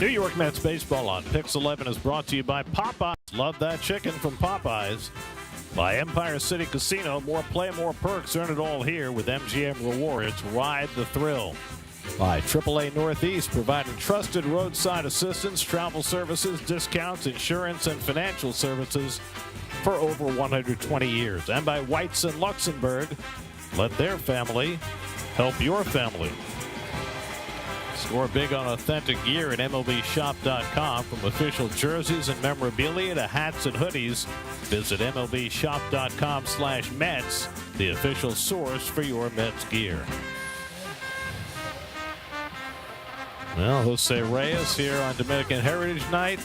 New York Mets baseball on Pix 11 is brought to you by Popeyes. Love that chicken from Popeyes. By Empire City Casino. More play, more perks. Earn it all here with MGM Rewards. Ride the thrill. By AAA Northeast, providing trusted roadside assistance, travel services, discounts, insurance, and financial services for over 120 years. And by Whites in Luxembourg. Let their family help your family. Score big on authentic gear at MLBshop.com. From official jerseys and memorabilia to hats and hoodies, visit MLBshop.com/Mets, the official source for your Mets gear. Well, Jose Reyes here on Dominican Heritage Night.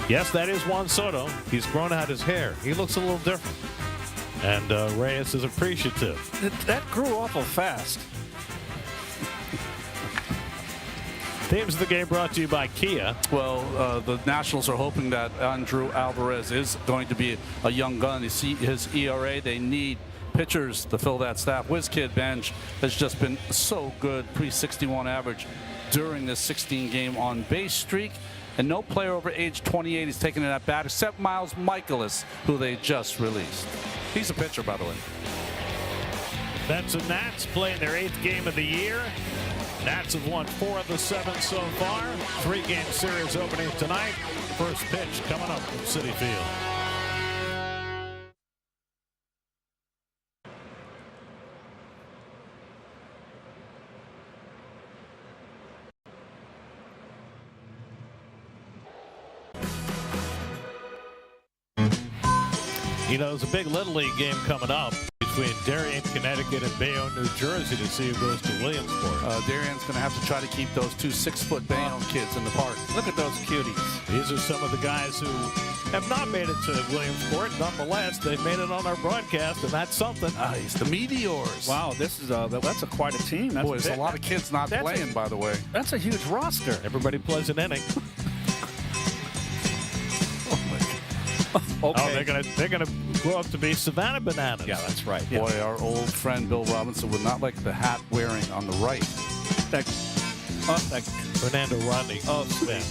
Yes, that is Juan Soto. He's grown out his hair. He looks a little different. And Reyes is appreciative. That grew awful fast. Themes of the game brought to you by Kia. Well, the Nationals are hoping that Andrew Alvarez is going to be a young gun. You see his ERA. They need pitchers to fill that staff. WizKid bench has just been so good. Pre-61 average during this 16-game on-base streak. And no player over age 28 is taking it at bat except Miles Michaelis, who they just released. He's a pitcher, by the way. Mets and Nats playing their 8th game of the year. Nats have won 4 of the 7 so far. 3-game series opening tonight. First pitch coming up from Citi Field. You know, there's a big Little League game coming up between Darien, Connecticut, and Bayonne, New Jersey, to see who goes to Williamsport. Darien's going to have to try to keep those 2 6-foot Bayonne kids in the park. Look at those cuties. These are some of the guys who have not made it to Williamsport. Nonetheless, they've made it on our broadcast, and that's something. Nice. The Meteors. Wow, this is that's quite a team. That's Boy, there's a lot of kids not playing, by the way. That's a huge roster. Everybody plays an inning. Okay. Oh, they're gonna grow up to be Savannah Bananas. Yeah, that's right. Boy, our old friend Bill Robinson would not like the hat wearing on the right. That Fernando Rodney. Oh, Smith.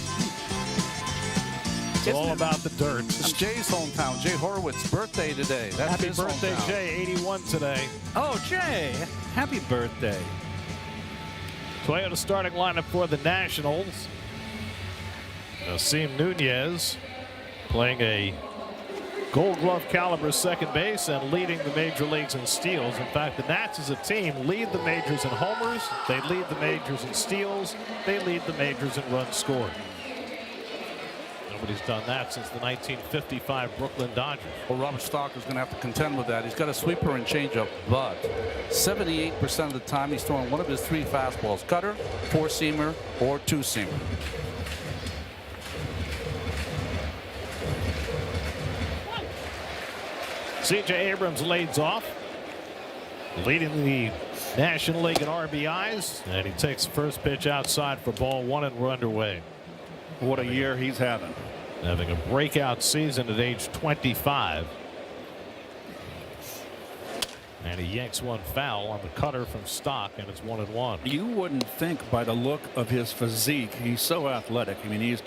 It's all about the dirt. It's Jay's hometown. Jay Horowitz's birthday today. That's Happy his birthday, hometown. Jay. 81 today. Oh, Jay. Happy birthday. Toyota starting lineup for the Nationals. Nasim Nunez playing a Gold Glove caliber second base and leading the major leagues in steals. In fact, the Nats as a team lead the majors in homers. They lead the majors in steals. They lead the majors in runs scored. Nobody's done that since the 1955 Brooklyn Dodgers. Well, Robert Stalker's going to have to contend with that. He's got a sweeper and changeup, but 78% of the time he's throwing one of his 3 fastballs: cutter, 4-seamer, or 2-seamer. C.J. Abrams leads off, leading the National League in RBIs, and he takes the first pitch outside for ball 1, and we're underway. What a year he's having. Having a breakout season at age 25. And he yanks one foul on the cutter from Stock, and it's 1-1. You wouldn't think by the look of his physique, he's so athletic. I mean, he's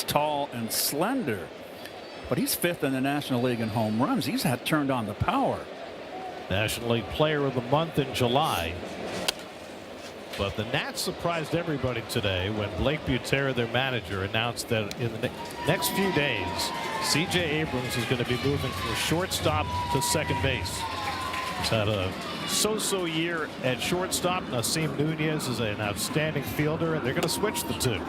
tall and slender. But he's 5th in the National League in home runs. He's turned on the power. National League Player of the Month in July. But the Nats surprised everybody today when Blake Butera, their manager, announced that in the next few days, C.J. Abrams is going to be moving from shortstop to second base. He's had a so-so year at shortstop. Nasim Nunez is an outstanding fielder, and they're going to switch the two.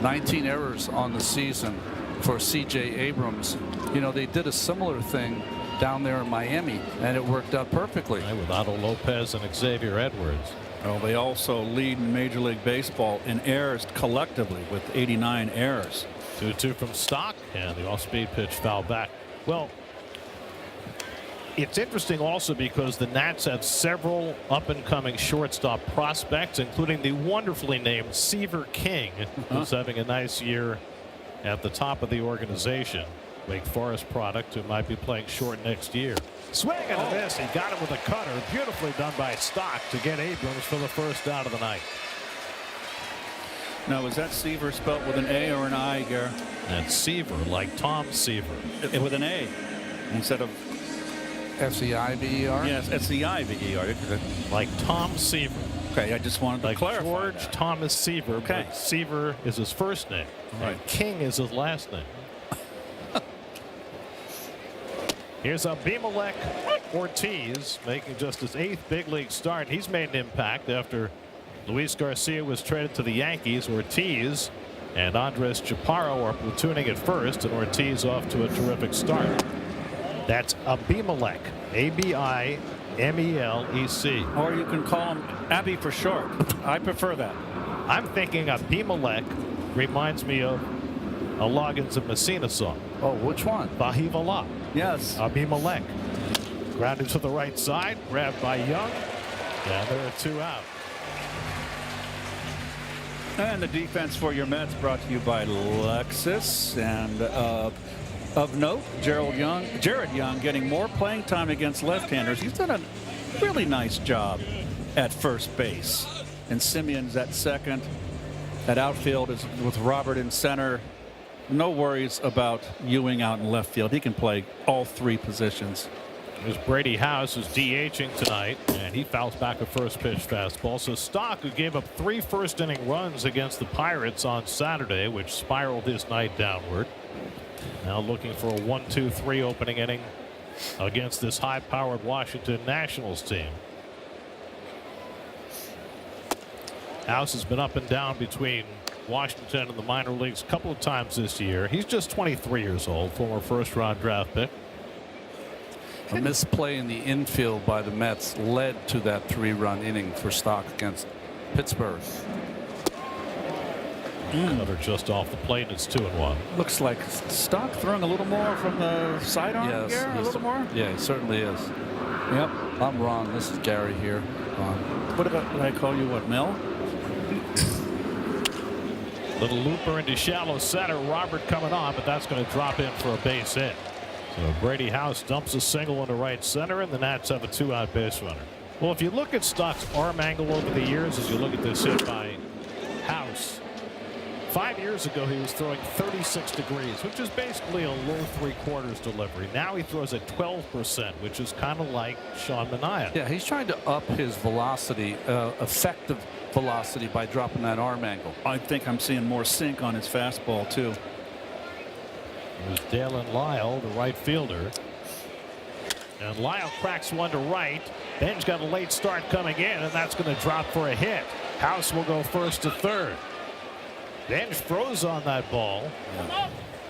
19 errors on the season for C.J. Abrams. You know, they did a similar thing down there in Miami, and it worked out perfectly. Right, with Otto Lopez and Xavier Edwards. Well, they also lead in Major League Baseball in errors collectively with 89 errors. 2-2 from Stock, and the off-speed pitch foul back. Well, it's interesting also because the Nats have several up-and-coming shortstop prospects, including the wonderfully named Seaver King, who's having a nice year at the top of the organization. Wake Forest product who might be playing short next year. Swing and a miss. He got it with a cutter. Beautifully done by Stock to get Abrams for the first out of the night. Now, is that Seaver spelled with an A or an I, Gare? That's Seaver, like Tom Seaver. With an A instead of Seaver. Yes, Seaver. Like Tom Seaver. Okay, I just wanted to Like clarify George that. Thomas Seaver. Okay. But Seaver is his first name. Right. And King is his last name. Here's Abimelech Ortiz making just his 8th big league start. He's made an impact after Luis Garcia was traded to the Yankees. Ortiz and Andres Chaparro are platooning at first, and Ortiz off to a terrific start. That's Abimelech, A-B-I-M-E-L-E-C. Or you can call him Abby for short. I prefer that. I'm thinking Abimelech reminds me of a Loggins and Messina song. Oh, which one? Bahivala. Yes. Abimelech. Grounded to the right side, grabbed by Young. And there are 2 out. And the defense for your Mets brought to you by Lexus. And of note, Jared Young getting more playing time against left-handers. He's done a really nice job at first base. And Simeon's at second. That outfield is with Robert in center. No worries about Ewing out in left field. He can play all 3 positions. There's Brady House, who's DHing tonight, and he fouls back a first pitch fastball. So Stock, who gave up 3 first-inning runs against the Pirates on Saturday, which spiraled his night downward, now looking for a 1-2-3 opening inning against this high-powered Washington Nationals team. House has been up and down between Washington and the minor leagues a couple of times this year. He's just 23 years old, former first-round draft pick. A misplay in the infield by the Mets led to that 3-run inning for Stock against Pittsburgh. Cutter just off the plate. It's 2-1. Looks like Stock throwing a little more from the sidearm. Yes, Here, a little more. Yeah, he certainly is. Yep. I'm Ron. This is Gary here. What about, did I call you what, Mel? Little looper into shallow center. Robert coming on, but that's going to drop in for a base hit. So Brady House dumps a single into right center, and the Nats have a 2-out base runner. Well, if you look at Stock's arm angle over the years, as you look at this hit by House, 5 years ago he was throwing 36 degrees, which is basically a low 3/4 delivery. Now he throws at 12%, which is kind of like Sean Manaea. Yeah, he's trying to up his velocity, effective velocity, by dropping that arm angle. I think I'm seeing more sink on his fastball too. There's Dalen Lyle, the right fielder. And Lyle cracks one to right. Ben's got a late start coming in, and that's going to drop for a hit. House will go first to third. Bench froze on that ball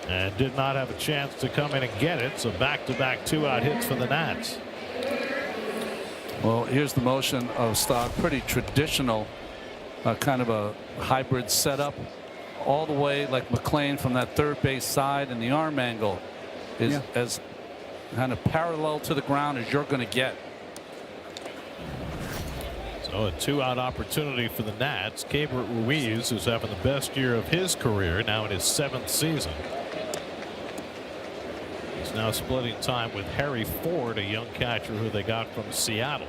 and did not have a chance to come in and get it. So back-to-back 2-out hits for the Nats. Well, here's the motion of Stock. Pretty traditional, kind of a hybrid setup. All the way like McLean from that third base side, and the arm angle is as kind of parallel to the ground as you're going to get. So a 2-out opportunity for the Nats. Keibert Ruiz, who's having the best year of his career, now in his 7th season. He's now splitting time with Harry Ford, a young catcher who they got from Seattle.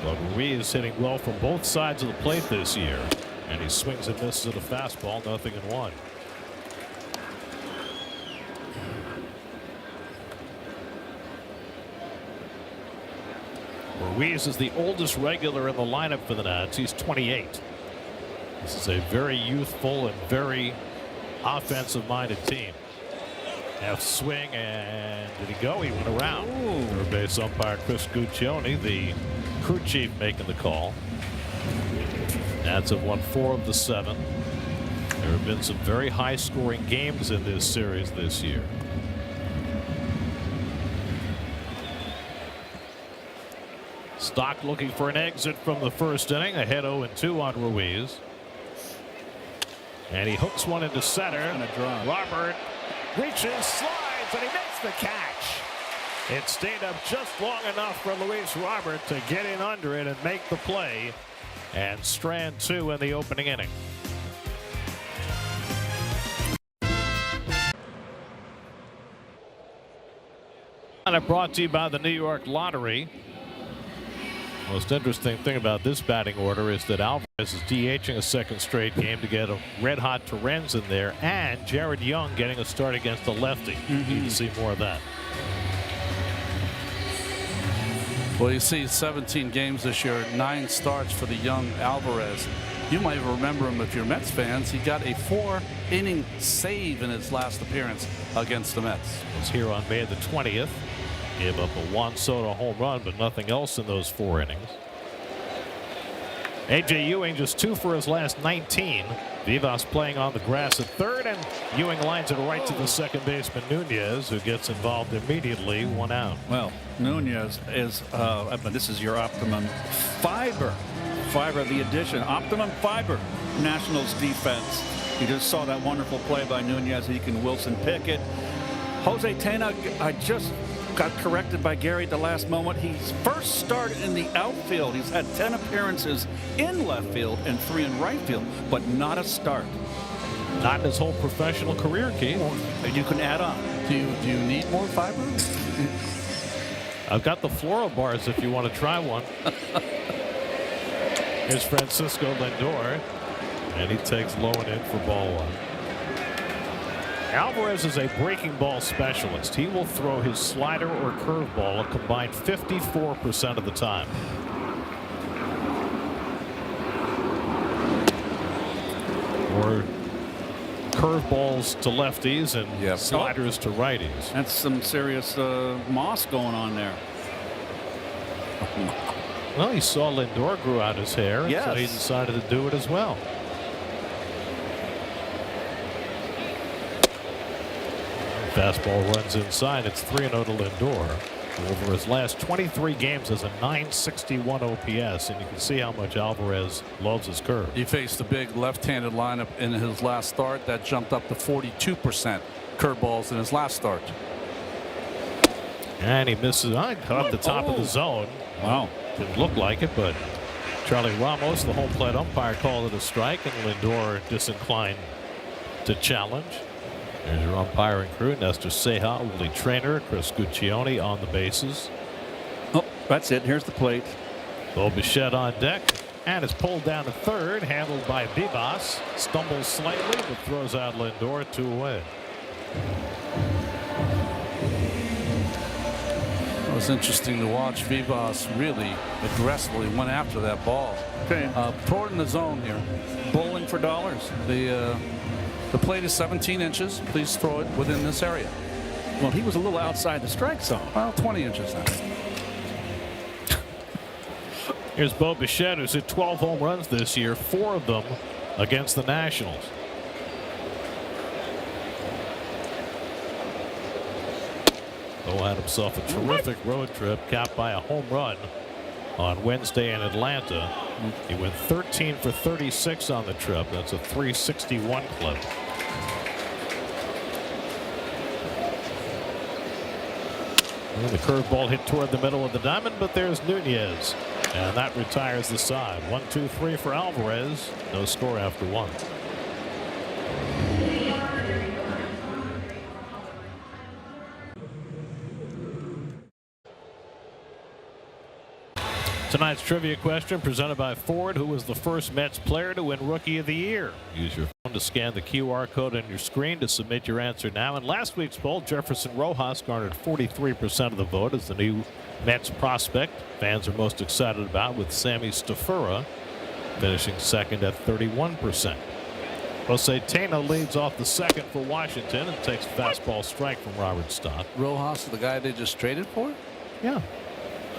But Ruiz hitting well from both sides of the plate this year. And he swings and misses at a fastball, 0-1. Ruiz is the oldest regular in the lineup for the Nats. He's 28. This is a very youthful and very offensive-minded team. Half swing, and did he go? He went around. Third base umpire Chris Guccione, the crew chief, making the call. Nats have won 4 of the 7. There have been some very high-scoring games in this series this year. Stock looking for an exit from the first inning. Ahead 0-2 on Ruiz. And he hooks one into center. Robert reaches, slides, and he makes the catch. It stayed up just long enough for Luis Robert to get in under it and make the play. And strand 2 in the opening inning. And brought to you by the New York Lottery. Most interesting thing about this batting order is that Alvarez is DHing a second straight game to get a red-hot Torrens in there, and Jared Young getting a start against a lefty. You can see more of that. Well, you see 17 games this year, 9 starts for the young Alvarez. You might remember him if you're Mets fans. He got a 4-inning save in his last appearance against the Mets. He was here on May the 20th. Gave up a Juan Soto home run, but nothing else in those 4 innings. A.J. Ewing just 2 for his last 19. Vivas playing on the grass at third, and Ewing lines it right to the second baseman Nunez, who gets involved immediately, 1 out. Well, Nunez is, this is your Optimum Fiber. The addition. Optimum Fiber, Nationals defense. You just saw that wonderful play by Nunez. He can Wilson Pickett. Jose Tena, I just got corrected by Gary at the last moment. He's first started in the outfield. He's had 10 appearances in left field and 3 in right field, but not a start. Not in his whole professional career, Keith. You can add on. Do you need more fiber? I've got the floral bars if you want to try one. Here's Francisco Lindor, and he takes low and in for ball 1. Alvarez is a breaking ball specialist. He will throw his slider or curveball a combined 54% of the time. Or curveballs to lefties and sliders to righties. That's some serious moss going on there. Well, he saw Lindor grew out his hair, yes. So he decided to do it as well. Fastball runs inside. It's 3-0 to Lindor. Over his last 23 games has a .961 OPS, and you can see how much Alvarez loves his curve. He faced a big left-handed lineup in his last start that jumped up to 42% curveballs in his last start. And he misses. Caught the top of the zone. Wow. Didn't look like it, but Charlie Ramos, the home plate umpire, called it a strike, and Lindor disinclined to challenge. There's your umpiring crew: Nestor Ceja, Willie Trainer, Chris Guccione on the bases. Oh, that's it. Here's the plate. Bo Bichette on deck, and it's pulled down to third, handled by Vivas. Stumbles slightly, but throws out Lindor, 2 away. It was interesting to watch. Vivas really aggressively went after that ball. Okay. Throw it in the zone here. Bowling for dollars. The plate is 17 inches. Please throw it within this area. Well, he was a little outside the strike zone. Well, 20 inches now. Here's Bo Bichette, who's hit 12 home runs this year, 4 of them against the Nationals. Bo had himself a terrific road trip, capped by a home run on Wednesday in Atlanta. He went 13 for 36 on the trip. That's a .361 clip. And the curveball hit toward the middle of the diamond, but there's Nunez, and that retires the side. 1-2-3 for Alvarez. No score after 1. Tonight's trivia question presented by Ford. Who was the first Mets player to win Rookie of the Year? Use your phone to scan the QR code on your screen to submit your answer now. In last week's poll, Jefferson Rojas garnered 43% of the vote as the new Mets prospect fans are most excited about, with Sammy Stafura finishing second at 31%. Jose Tena leads off the second for Washington and takes a fastball strike from Robert Stott. Rojas, the guy they just traded for? Yeah.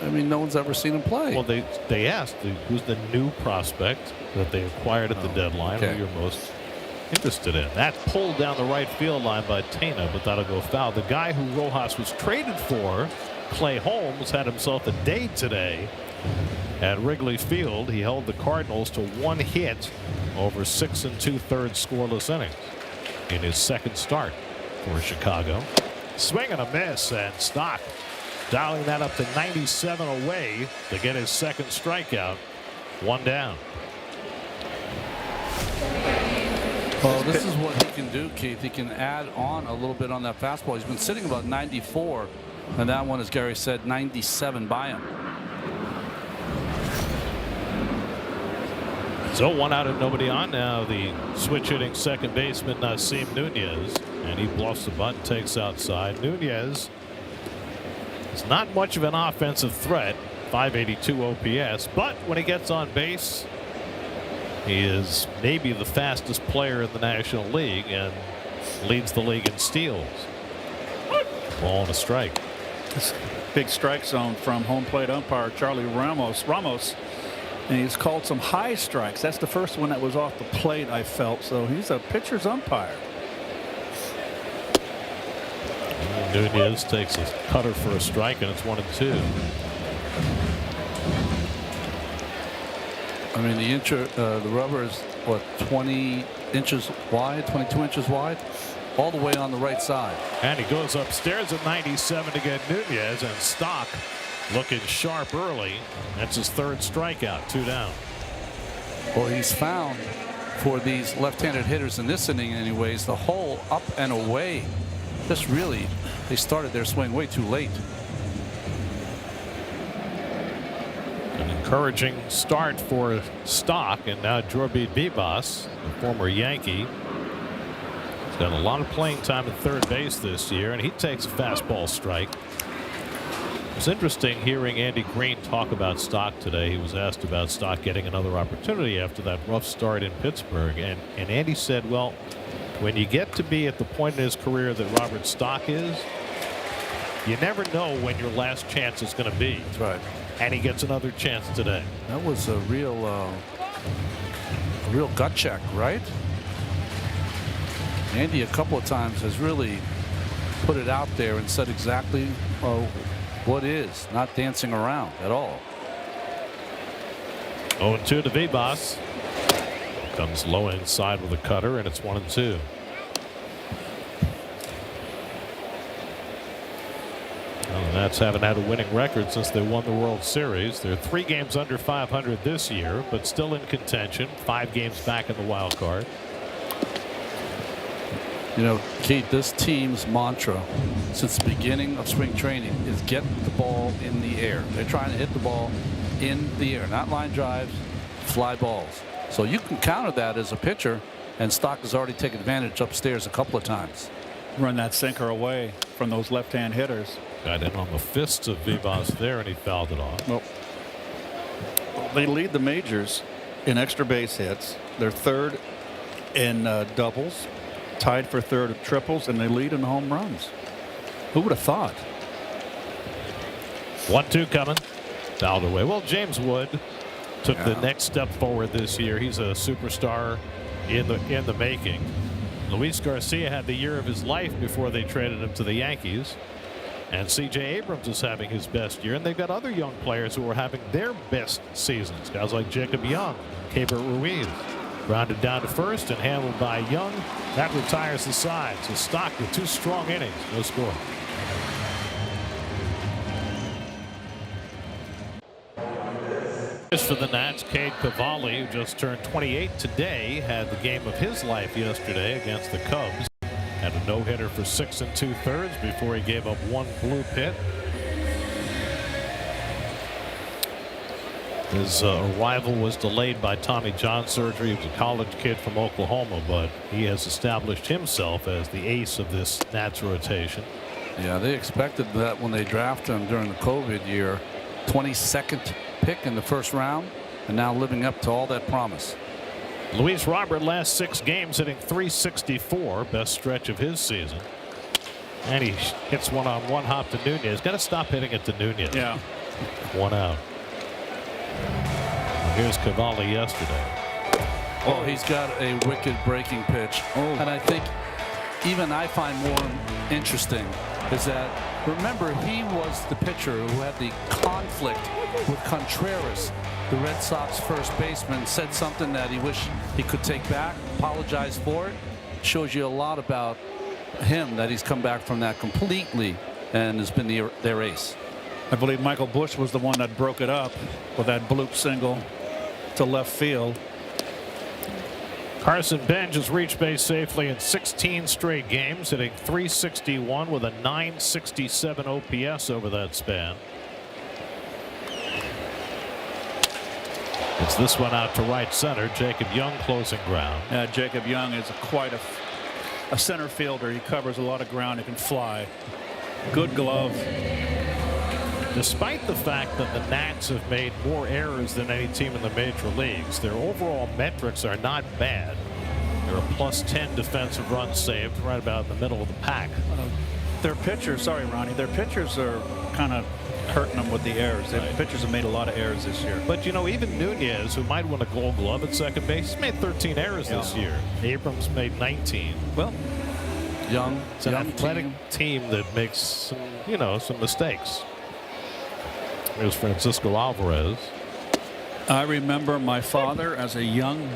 I mean, no one's ever seen him play. Well, they asked who's the new prospect that they acquired at the deadline, who you're most interested in. That pulled down the right field line by Tena, but that'll go foul. The guy who Rojas was traded for, Clay Holmes, had himself a day today at Wrigley Field. He held the Cardinals to 1 hit over 6 2/3 scoreless innings in his second start for Chicago. Swing and a miss, and Stott dialing that up to 97 away to get his second strikeout. 1 down. Well, this is what he can do, Keith. He can add on a little bit on that fastball. He's been sitting about 94, and that one, as Gary said, 97 by him. So 1 out and nobody on now. The switch hitting second baseman Nasim Nunez, and he bluffs the bunt and takes outside. Nunez is not much of an offensive threat, 582 OPS, but when he gets on base, he is maybe the fastest player in the National League and leads the league in steals. Ball and a strike. This big strike zone from home plate umpire Charlie Ramos. And he's called some high strikes. That's the first one that was off the plate, I felt. So he's a pitcher's umpire. Nunez takes a cutter for a strike, and it's 1-2. I mean, the rubber is what, 20 inches wide, 22 inches wide, all the way on the right side. And he goes upstairs at 97 to get Nunez, and Stock looking sharp early. That's his third strikeout, 2 down. Well, he's found for these left-handed hitters in this inning anyways, the hole up and away. Just really, they started their swing way too late. An encouraging start for Stock, and now Jorby Vivas, the former Yankee. He's got a lot of playing time at third base this year, and he takes a fastball strike. It's interesting hearing Andy Green talk about Stock today. He was asked about Stock getting another opportunity after that rough start in Pittsburgh, and Andy said, well, when you get to be at the point in his career that Robert Stock is, you never know when your last chance is going to be. That's right. And he gets another chance today. That was a real gut check, right? Andy a couple of times has really put it out there and said exactly what is, not dancing around at all. 0-2 to Vivas. Comes low inside with a cutter, and it's 1-2. Well, the Nats haven't had a winning record since they won the World Series. They're 3 games under 500 this year, but still in contention. 5 games back in the wild card. You know, Keith, this team's mantra since the beginning of spring training is get the ball in the air. They're trying to hit the ball in the air, not line drives, fly balls. So you can counter that as a pitcher, and Stock has already taken advantage upstairs a couple of times. Run that sinker away from those left-hand hitters. Got in on the fists of Vivas there, and he fouled it off. Well, they lead the majors in extra base hits. They're third in doubles, tied for third of triples, and they lead in home runs. Who would have thought? 1-2 coming. Fouled away. Well, James Wood took the next step forward this year. He's a superstar in the making. Luis Garcia had the year of his life before they traded him to the Yankees. And C.J. Abrams is having his best year. And they've got other young players who are having their best seasons. Guys like Jacob Young, Keibert Ruiz. Grounded down to first and handled by Young. That retires the side. So Stock with 2 strong innings. No score. For the Nats, Cade Cavalli, who just turned 28 today, had the game of his life yesterday against the Cubs. Had a no-hitter for 6 2/3 before he gave up 1 bloop hit. His arrival was delayed by Tommy John surgery. He was a college kid from Oklahoma, but he has established himself as the ace of this Nats rotation. Yeah, they expected that when they drafted him during the COVID year. 22nd pick in the first round, and now living up to all that promise. Luis Robert, last 6 games, hitting .364, best stretch of his season. And he hits one on one hop to Nunez. Got to stop hitting it to Nunez. Yeah. 1 out. Here's Cavalli yesterday. Oh, he's got a wicked breaking pitch. And I think even I find more interesting is that, remember, he was the pitcher who had the conflict with Contreras. The Red Sox first baseman said something that he wished he could take back, apologize for it. Shows you a lot about him, that he's come back from that completely and has been their ace. I believe Michael Busch was the one that broke it up with that bloop single to left field. Carson Bench has reached base safely in 16 straight games, hitting .361 with a .967 OPS over that span. It's this one out to right center. Jacob Young closing ground. Jacob Young is quite a center fielder. He covers a lot of ground. He can fly. Good glove. Despite the fact that the Nats have made more errors than any team in the major leagues, their overall metrics are not bad. They're a +10 defensive runs saved, right about in the middle of the pack. Their pitchers, sorry, Ronnie, their pitchers are kind of hurting them with the errors. Their pitchers have made a lot of errors this year. But, you know, even Nunez, who might win a Gold Glove at second base, he's made 13 errors this year. Abrams made 19. Well, it's an athletic team that makes some, you know, some mistakes. Here's Francisco Alvarez. I remember my father as a young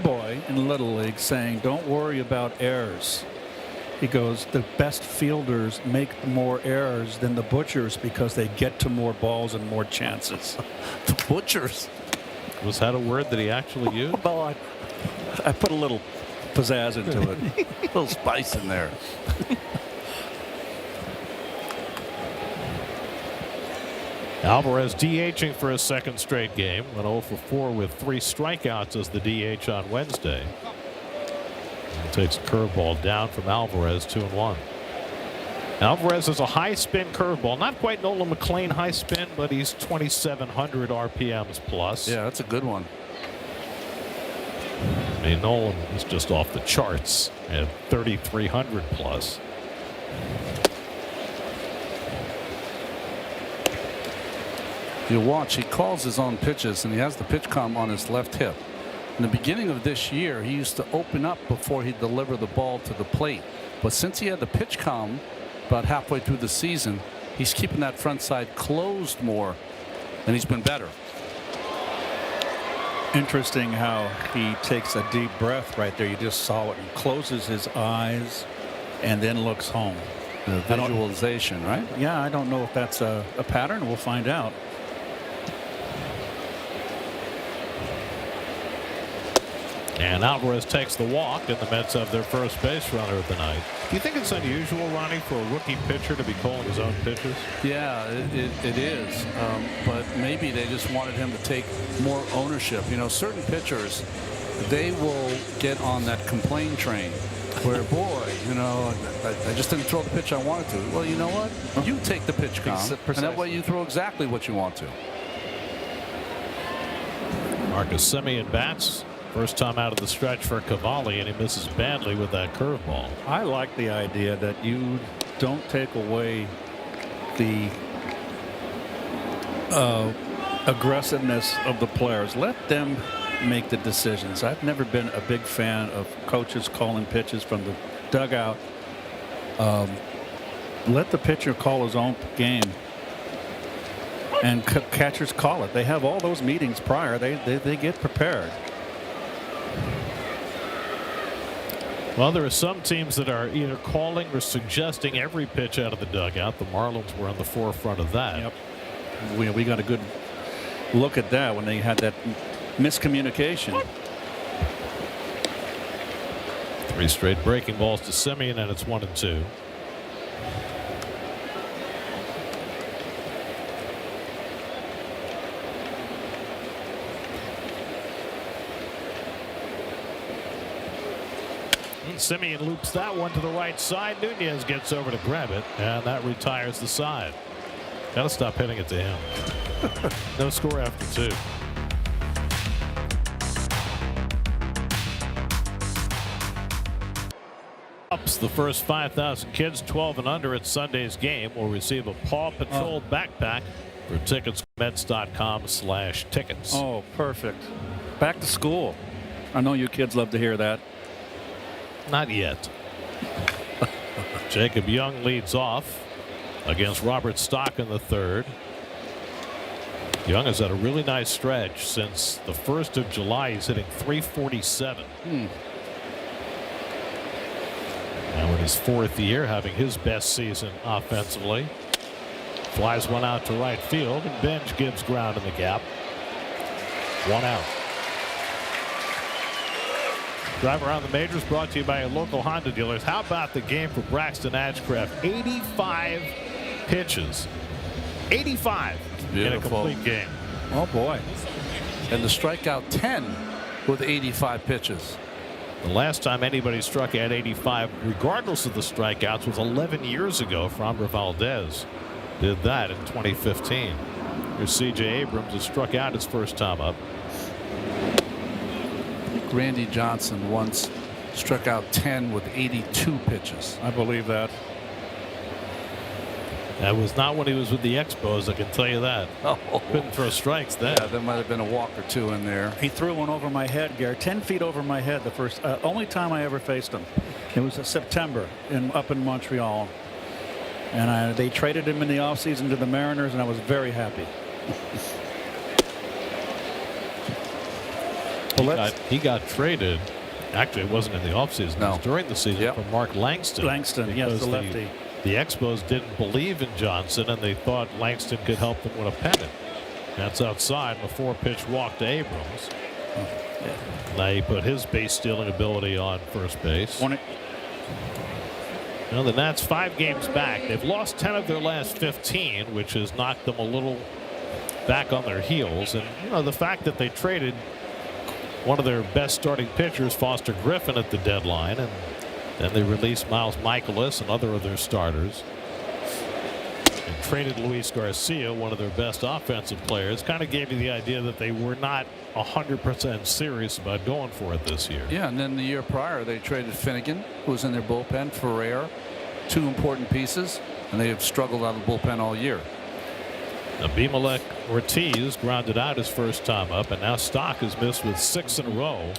boy in Little League saying, "Don't worry about errors." He goes, "The best fielders make more errors than the butchers because they get to more balls and more chances." The butchers. Was that a word that he actually used? Well, I put a little pizzazz into it. A little spice in there. Alvarez DHing for his second straight game. Went 0 for 4 with 3 strikeouts as the DH on Wednesday. And takes a curveball down from Alvarez, 2-1. Alvarez has a high spin curveball. Not quite Nolan McLean high spin, but he's 2,700 RPMs plus. Yeah, that's a good one. I mean, Nolan is just off the charts at 3,300 plus. You watch, he calls his own pitches, and he has the pitch comm on his left hip. In the beginning of this year, he used to open up before he'd deliver the ball to the plate. But since he had the pitch comm about halfway through the season, he's keeping that front side closed more, and he's been better. Interesting how he takes a deep breath right there. You just saw it. He closes his eyes and then looks home. The visualization, right? Yeah, I don't know if that's a pattern. We'll find out. And Alvarez takes the walk, and the Mets have their first base runner of the night. Do you think it's unusual, Ronnie, for a rookie pitcher to be calling his own pitches? Yeah, it is. But maybe they just wanted him to take more ownership. You know, certain pitchers, they will get on that complaint train where, boy, you know, I just didn't throw the pitch I wanted to. Well, you know what? You take the pitch comm, and that way you throw exactly what you want to. Marcus Semien bats. First time out of the stretch for Cavalli, and he misses badly with that curveball. I like the idea that you don't take away the aggressiveness of the players. Let them make the decisions. I've never been a big fan of coaches calling pitches from the dugout. Let the pitcher call his own game. And catchers call it. They have all those meetings prior. They get prepared. Well, there are some teams that are either calling or suggesting every pitch out of the dugout. The Marlins were on the forefront of that. Yep. We got a good look at that when they had that miscommunication. 3 straight breaking balls to Semien, and it's 1-2. Semien loops that one to the right side. Nunez gets over to grab it, and that retires the side. Got to stop hitting it to him. No score after 2. Ups the first 5,000 kids 12 and under at Sunday's game will receive a Paw Patrol backpack. For tickets, Mets.com/tickets. Oh, perfect. Back to school. I know you kids love to hear that. Not yet. Jacob Young leads off against Robert Stock in the third. Young has had a really nice stretch since the 1st of July. He's hitting .347. Now in his 4th year, having his best season offensively. Flies one out to right field, and Benj gives ground in the gap. 1 out. Drive Around the Majors brought to you by your local Honda dealers. How about the game for Braxton Ashcraft? 85 pitches. 85 in a complete game. Oh, boy. and to strike out 10 with 85 pitches. The last time anybody struck out 85, regardless of the strikeouts, was 11 years ago. Framber Valdez did that in 2015. Here's C.J. Abrams, who struck out his first time up. Randy Johnson once struck out 10 with 82 pitches. I believe that. That was not when he was with the Expos, I can tell you that. Oh. Couldn't throw strikes then. Yeah, there might have been a walk or two in there. He threw one over my head, Gary, 10 feet over my head. The first, only time I ever faced him. It was September up in Montreal, and they traded him in the offseason to the Mariners, and I was very happy. He got traded. Actually, it wasn't in the offseason. No. It was during the season for Mark Langston. Langston, yes, the lefty. The Expos didn't believe in Johnson, and they thought Langston could help them win a pennant. That's outside, a 4-pitch walk to Abrams. Now he put his base stealing ability on first base. Now the Nats 5 games back. They've lost 10 of their last 15, which has knocked them a little back on their heels. And the fact that they traded one of their best starting pitchers, Foster Griffin, at the deadline, and then they released Miles Michaelis and other of their starters, and traded Luis Garcia, one of their best offensive players, kind of gave you the idea that they were not 100% serious about going for it this year. Yeah, and then the year prior they traded Finnegan, who was in their bullpen, Ferrer, 2 important pieces, and they have struggled out of the bullpen all year. Abimelec Ortiz grounded out his first time up, and now Stock has missed with 6 in a row.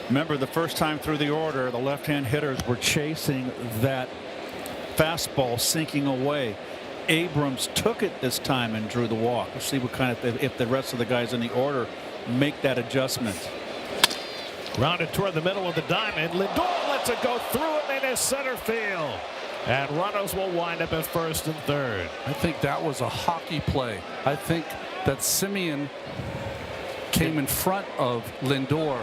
Remember, the first time through the order, the left-hand hitters were chasing that fastball sinking away. Abrams took it this time and drew the walk. We'll see what kind of, if the rest of the guys in the order make that adjustment. Grounded toward the middle of the diamond. Lindor lets it go through it in his center field. And runners will wind up at first and third. I think that was a hockey play. I think that Semien came in front of Lindor.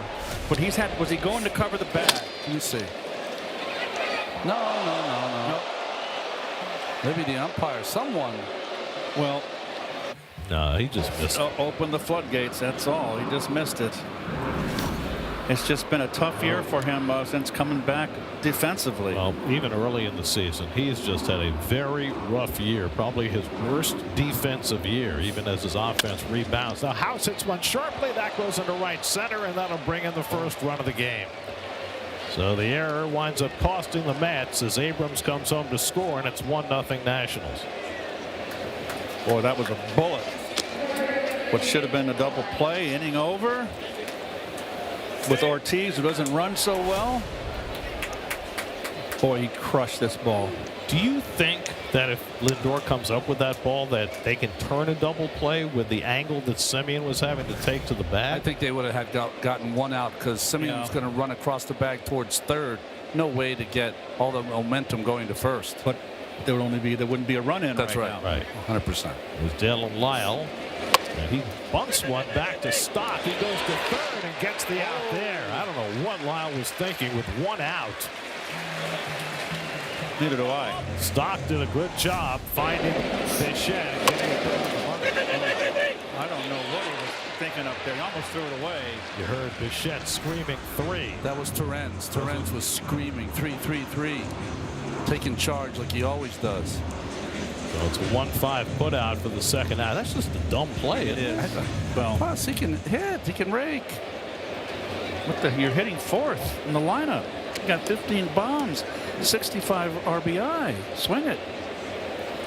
But was he going to cover the bag? Let me see. No. Maybe the umpire, someone. Well, no, he just missed it. Open the floodgates, that's all. He just missed it. It's just been a tough year for him since coming back defensively. Well, even early in the season, he's just had a very rough year, probably his worst defensive year, even as his offense rebounds. Now House hits one sharply, that goes into right center, and that'll bring in the first run of the game. So the error winds up costing the Mets as Abrams comes home to score, and it's 1-0 Nationals. Boy, that was a bullet. What should have been a double play, inning over. With Ortiz, who doesn't run so well. Boy, he crushed this ball. Do you think that if Lindor comes up with that ball that they can turn a double play with the angle that Semien was having to take to the bag? I think they would have gotten one out because Semien was going to run across the bag towards third. No way to get all the momentum going to first. But there wouldn't be a run in. That's right. Now. Right. 100%. It was Dylan Lyle. And he bunts one back to Stock. He goes to third and gets the out there. I don't know what Lyle was thinking with one out. Neither do I. Stock did a good job finding Bichette and getting it down the market. I don't know what he was thinking up there. He almost threw it away. You heard Bichette screaming 3. That was Torrens. Torrens was screaming 3-3-3, taking charge like he always does. So it's a 1-5 put out for the second out. That's just a dumb play. It is. Well, plus he can hit, he can rake. You're hitting fourth in the lineup. You got 15 bombs, 65 RBI. Swing it.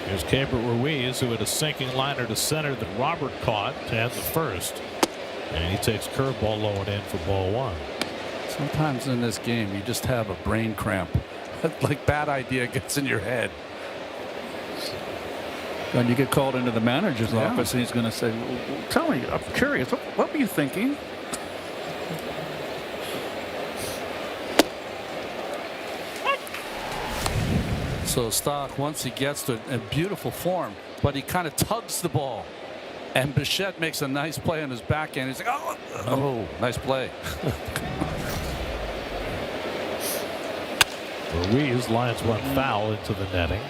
Here's Keibert Ruiz, who had a sinking liner to center that Robert caught to end the first. And he takes curveball low and in for ball 1. Sometimes in this game, you just have a brain cramp. Like bad idea gets in your head. And you get called into the manager's office, and he's going to say, tell me, I'm curious, what were you thinking? So Stock, once he gets to a beautiful form, but he kind of tugs the ball. And Bichette makes a nice play on his backhand. He's like, oh, nice play. Ruiz lines one foul into the netting.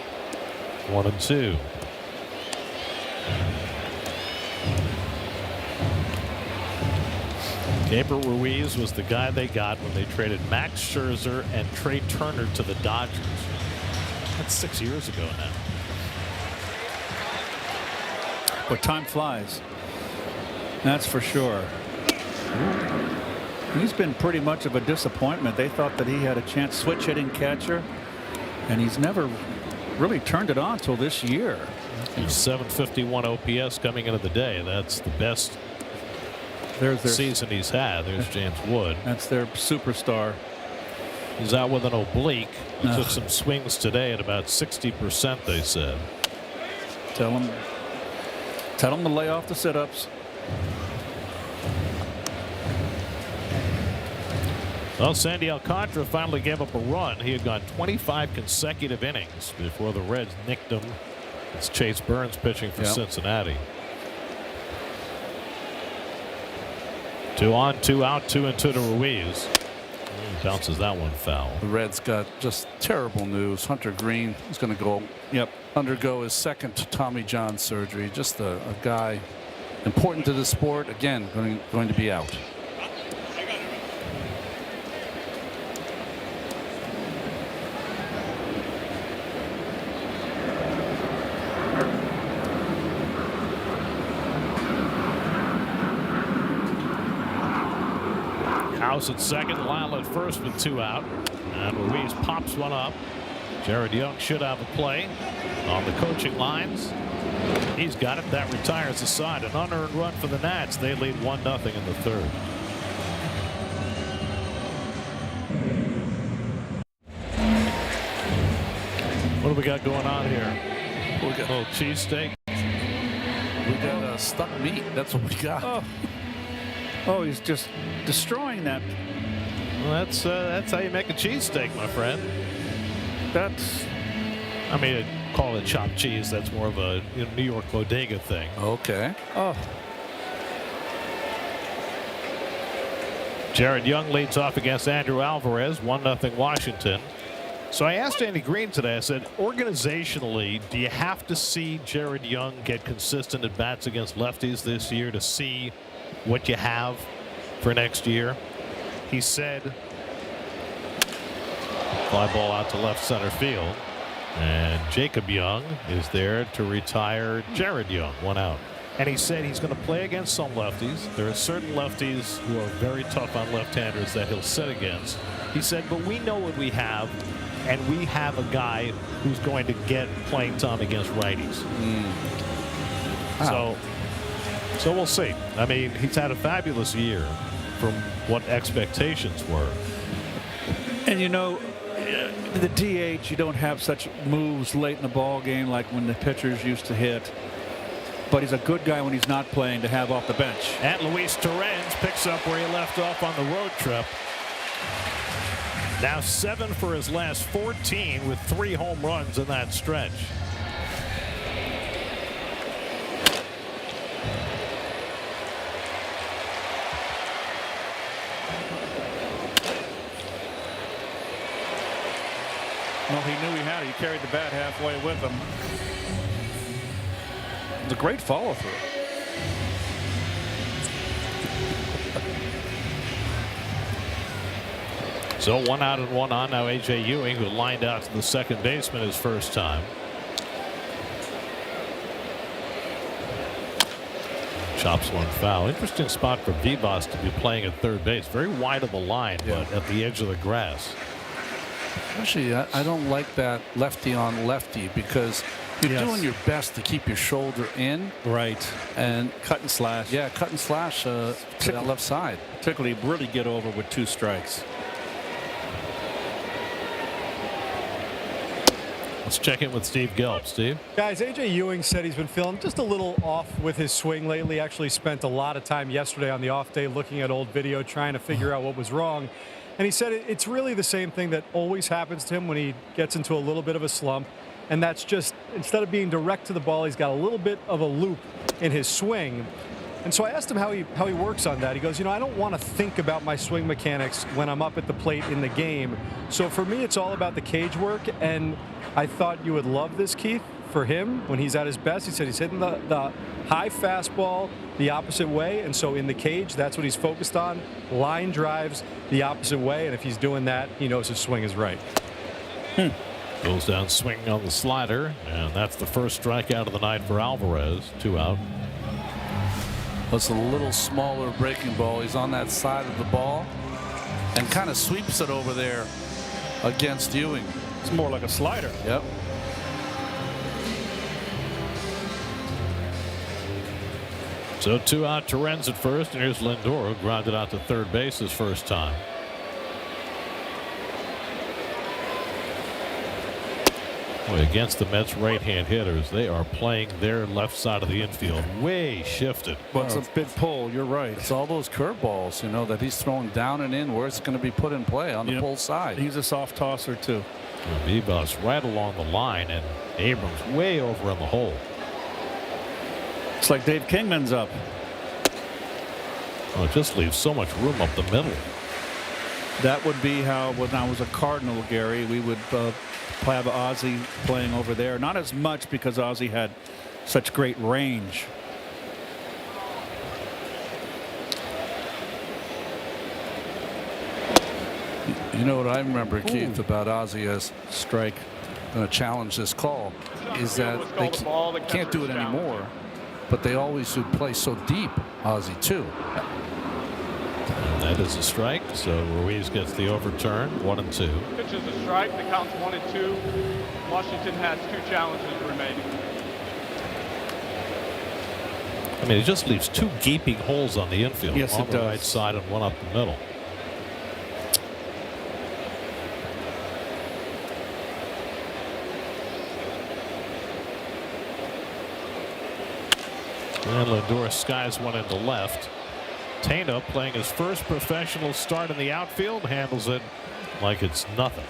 1-2. Gabriel Ruiz was the guy they got when they traded Max Scherzer and Trey Turner to the Dodgers. That's 6 years ago now. But time flies. That's for sure. He's been pretty much of a disappointment. They thought that he had a chance, switch hitting catcher, and he's never really turned it on till this year. He's 751 OPS coming into the day. That's the best season he's had. There's James Wood. That's their superstar. He's out with an oblique. He took some swings today at about 60%, they said. Tell him to lay off the sit-ups. Well, Sandy Alcantara finally gave up a run. He had gone 25 consecutive innings before the Reds nicked him. It's Chase Burns pitching for Cincinnati. 2 on, 2 out, 2-2 to Ruiz. Bounces that one foul. The Reds got just terrible news. Hunter Green is going to undergo his second Tommy John surgery. Just a guy important to the sport. Again, going to be out. House at second, Lyle at first with 2 out, and Ruiz pops one up. Jared Young should have a play on the coaching lines. He's got it. That retires the side. An unearned run for the Nats. They lead 1-0 in the third. What do we got going on here? We got a little cheesesteak. We got stuck meat. That's what we got. Oh, he's just destroying that. Well, that's how you make a cheesesteak, my friend. I mean, call it chopped cheese. That's more of a New York bodega thing. Okay. Oh. Jared Young leads off against Andrew Alvarez, 1-0 Washington. So I asked Andy Green today, I said, organizationally, do you have to see Jared Young get consistent at bats against lefties this year to see what you have for next year? He said, fly ball out to left center field, and Jacob Young is there to retire Jared Young, 1 out. And he said he's going to play against some lefties. There are certain lefties who are very tough on left-handers that he'll sit against. He said, but we know what we have, and we have a guy who's going to get playing time against righties. Wow. So we'll see. I mean, he's had a fabulous year from what expectations were. And the DH, you don't have such moves late in the ball game like when the pitchers used to hit. But he's a good guy when he's not playing to have off the bench. And Luis Torrens picks up where he left off on the road trip. Now 7 for his last 14 with 3 home runs in that stretch. Well, he knew he had it. He carried the bat halfway with him. It was a great follow through. So 1 out and 1 on. Now A.J. Ewing, who lined out to the second baseman his first time. Chops one foul. Interesting spot for Vivas to be playing at third base. Very wide of a line, but at the edge of the grass. Actually, I don't like that lefty on lefty because you're doing your best to keep your shoulder in. Right. And cut and slash. Yeah, cut and slash to that left side. Particularly really get over with 2 strikes. Let's check in with Steve Gelb. Steve? Guys, A.J. Ewing said he's been feeling just a little off with his swing lately. Actually spent a lot of time yesterday on the off day looking at old video trying to figure out what was wrong. And he said it's really the same thing that always happens to him when he gets into a little bit of a slump. And that's just, instead of being direct to the ball, he's got a little bit of a loop in his swing. And so I asked him how he works on that. He goes, I don't want to think about my swing mechanics when I'm up at the plate in the game. So for me, it's all about the cage work. And I thought you would love this, Keith. for him, when he's at his best, he said he's hitting the high fastball the opposite way. And so in the cage, that's what he's focused on. Line drives the opposite way. And if he's doing that, he knows his swing is right. Goes down swinging on the slider. And that's the first strikeout of the night for Alvarez. 2 out. That's a little smaller breaking ball. He's on that side of the ball and kind of sweeps it over there against Ewing. It's more like a slider. Yep. So 2 out, Torrens at first, and here's Lindor, who grounded out to third base his first time. Boy, against the Mets right-hand hitters, they are playing their left side of the infield way shifted. Well, it's a big pull. You're right. It's all those curveballs, you know, that he's throwing down and in where it's going to be put in play on the pull side. He's a soft tosser, too. Vivas right along the line, and Abrams way over in the hole. It's like Dave Kingman's up. Well, it just leaves so much room up the middle. That would be how, when I was a Cardinal, Gary, we would have Ozzie playing over there. Not as much because Ozzie had such great range. You know what I remember, Keith, about Ozzie as strike, going to challenge this call, is that they can't do it anymore, but they always would play so deep, Ozzie, too. And that is a strike, so Ruiz gets the overturn, 1-2. Pitch is a strike. The count's 1-2. Washington has 2 challenges remaining. I mean, it just leaves 2 gaping holes on the infield. Yes, on it the does. right side and one up the middle. And Lindor skies one into left. Tena playing his first professional start in the outfield, handles it like it's nothing.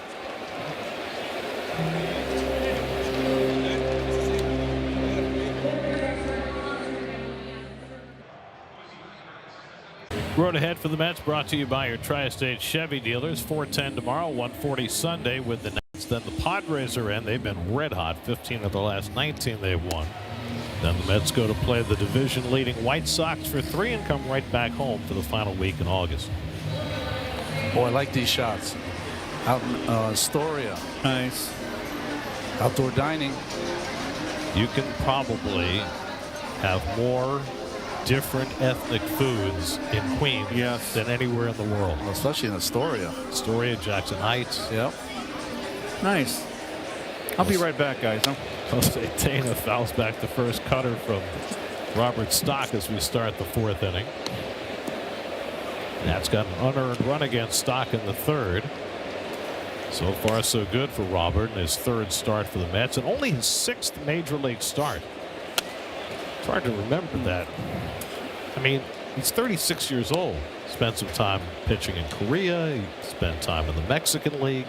Road ahead for the Mets brought to you by your Tri-State Chevy dealers. 4:10 tomorrow, 1:40 Sunday with the Nets. Then the Padres are in. They've been red hot. 15 of the last 19 they've won. Then the Mets go to play the division-leading White Sox for 3 and come right back home for the final week in August. Boy, I like these shots. Out in Astoria. Nice. Outdoor dining. You can probably have more different ethnic foods in Queens than anywhere in the world. Especially in Astoria. Astoria, Jackson Heights. Yep. Nice. I'll be right back, guys. Jose Tena fouls back the first cutter from Robert Stock as we start the 4th inning. That's got an unearned run against Stock in the 3rd. So far, so good for Robert in his 3rd start for the Mets, and only his 6th major league start. It's hard to remember that. I mean, he's 36 years old. Spent some time pitching in Korea. He spent time in the Mexican League.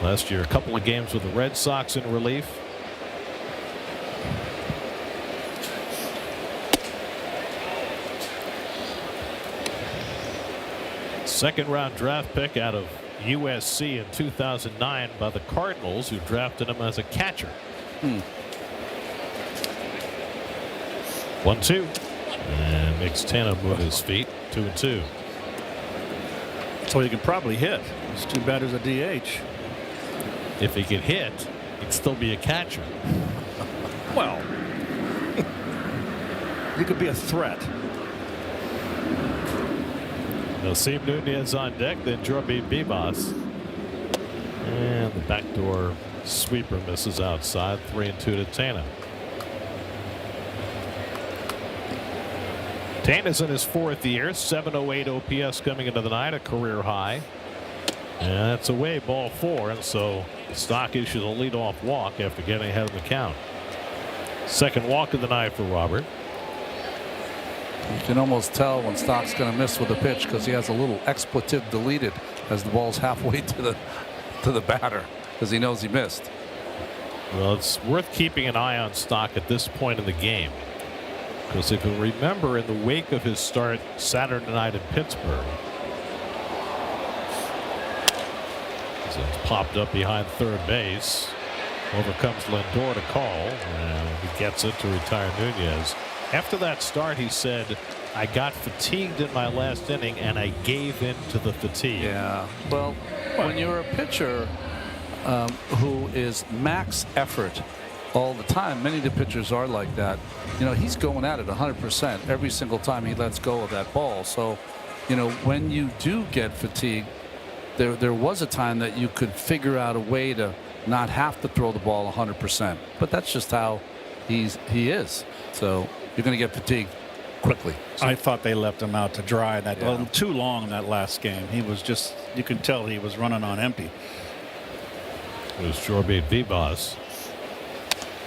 Last year, a couple of games with the Red Sox in relief. Second-round draft pick out of USC in 2009 by the Cardinals, who drafted him as a catcher. 1-2. And makes Tena move his feet. 2-2. So he can probably hit. It's too bad as a DH. If he could hit, he'd still be a catcher. Well, he could be a threat. Nasim Nunez on deck, then Jorge Vivas. And the backdoor sweeper misses outside. 3-2 to Tena. Tena's in his 4th year. 708 OPS coming into the night, a career high. And that's away, ball 4, and so Stock issues a leadoff walk after getting ahead of the count. Second walk of the night for Robert. You can almost tell when Stock's going to miss with a pitch because he has a little expletive deleted as the ball's halfway to the batter because he knows he missed. Well, it's worth keeping an eye on Stock at this point in the game, because if you remember, in the wake of his start Saturday night in Pittsburgh, it's popped up behind third base. Overcomes Lindor to call, and he gets it to retire Nunez. After that start, he said, I got fatigued in my last inning, and I gave in to the fatigue. Yeah. Well, when you're a pitcher who is max effort all the time, many of the pitchers are like that. You know, he's going at it 100% every single time he lets go of that ball. So, you know, when you do get fatigued, there was a time that you could figure out a way to not have to throw the ball 100%. But that's just how he is. So you're going to get fatigued quickly. I thought they left him out to dry that little too long in that last game. He was just, you could tell he was running on empty. It was Jorbe Vivas.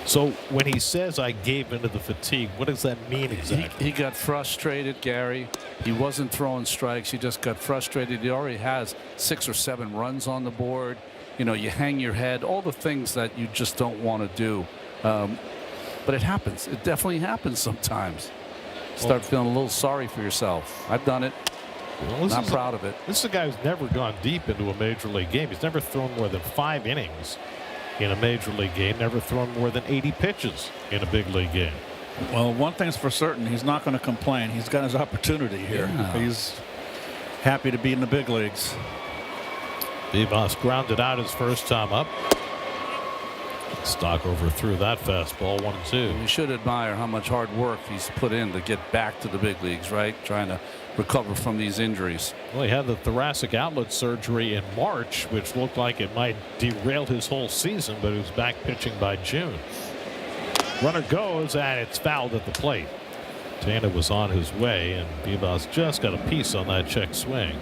So when he says I gave into the fatigue, what does that mean exactly? He got frustrated, Gary. He wasn't throwing strikes. He just got frustrated. He already has 6 or 7 runs on the board. You know, you hang your head, all the things that you just don't want to do. But it happens. It definitely happens sometimes. Start feeling a little sorry for yourself. I've done it. Well, not proud of it. This is a guy who's never gone deep into a major league game. He's never thrown more than 5 innings in a major league game, never thrown more than 80 pitches in a big league game. Well, one thing's for certain, he's not going to complain. He's got his opportunity here. Yeah. He's happy to be in the big leagues. Vivas grounded out his first time up. Stock overthrew that fastball, 1-2. You should admire how much hard work he's put in to get back to the big leagues, right? Trying to recover from these injuries. Well, he had the thoracic outlet surgery in March, which looked like it might derail his whole season, but he was back pitching by June. Runner goes, and it's fouled at the plate. Tana was on his way, and Vivas just got a piece on that check swing.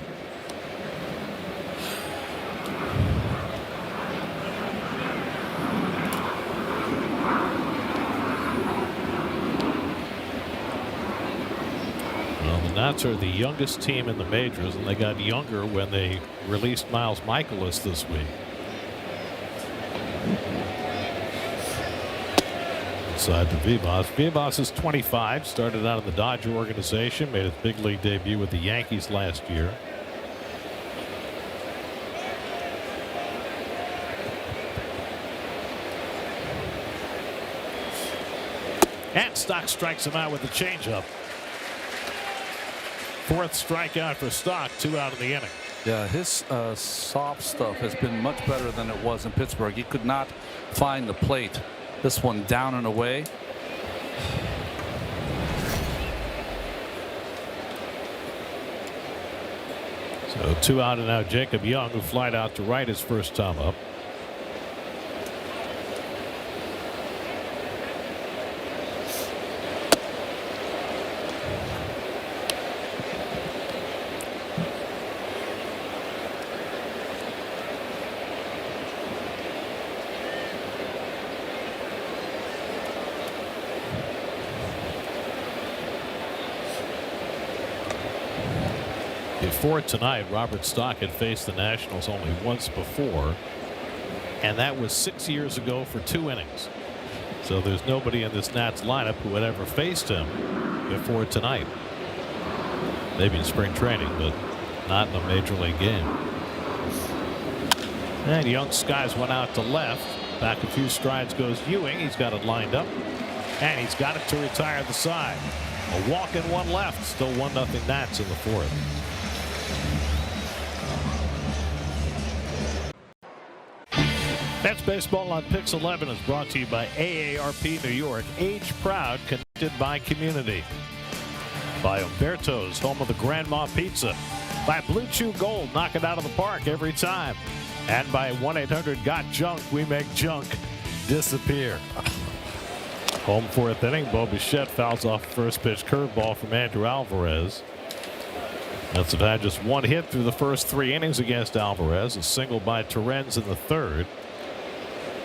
The Nats are the youngest team in the majors, and they got younger when they released Miles Michaelis this week. Inside to Vivas. Vivas is 25, started out in the Dodger organization, made his big league debut with the Yankees last year. And Stock strikes him out with the changeup. 4th strikeout for Stock, 2 out of the inning. Yeah, his soft stuff has been much better than it was in Pittsburgh. He could not find the plate. This one down and away. So 2 out, and now Jacob Young, who flied out to right his first time up. Before tonight, Robert Stock had faced the Nationals only once before, and that was 6 years ago for 2 innings. So there's nobody in this Nats lineup who had ever faced him before tonight. Maybe in spring training, but not in a major league game. And Young skies one out to left. Back a few strides goes Ewing. He's got it lined up, and he's got it to retire the side. A walk and 1 left. Still 1-0 Nats in the 4th. That's Baseball on Pix 11 is brought to you by AARP New York. Age proud, connected by community. By Umberto's, home of the Grandma Pizza. By Blue Chew Gold, knock it out of the park every time. And by 1-800-GOT-JUNK, we make junk disappear. Home 4th inning, Bo Bichette fouls off first pitch curveball from Andrew Alvarez. Mets have had just 1 hit through the first 3 innings against Alvarez. A single by Torrens in the 3rd.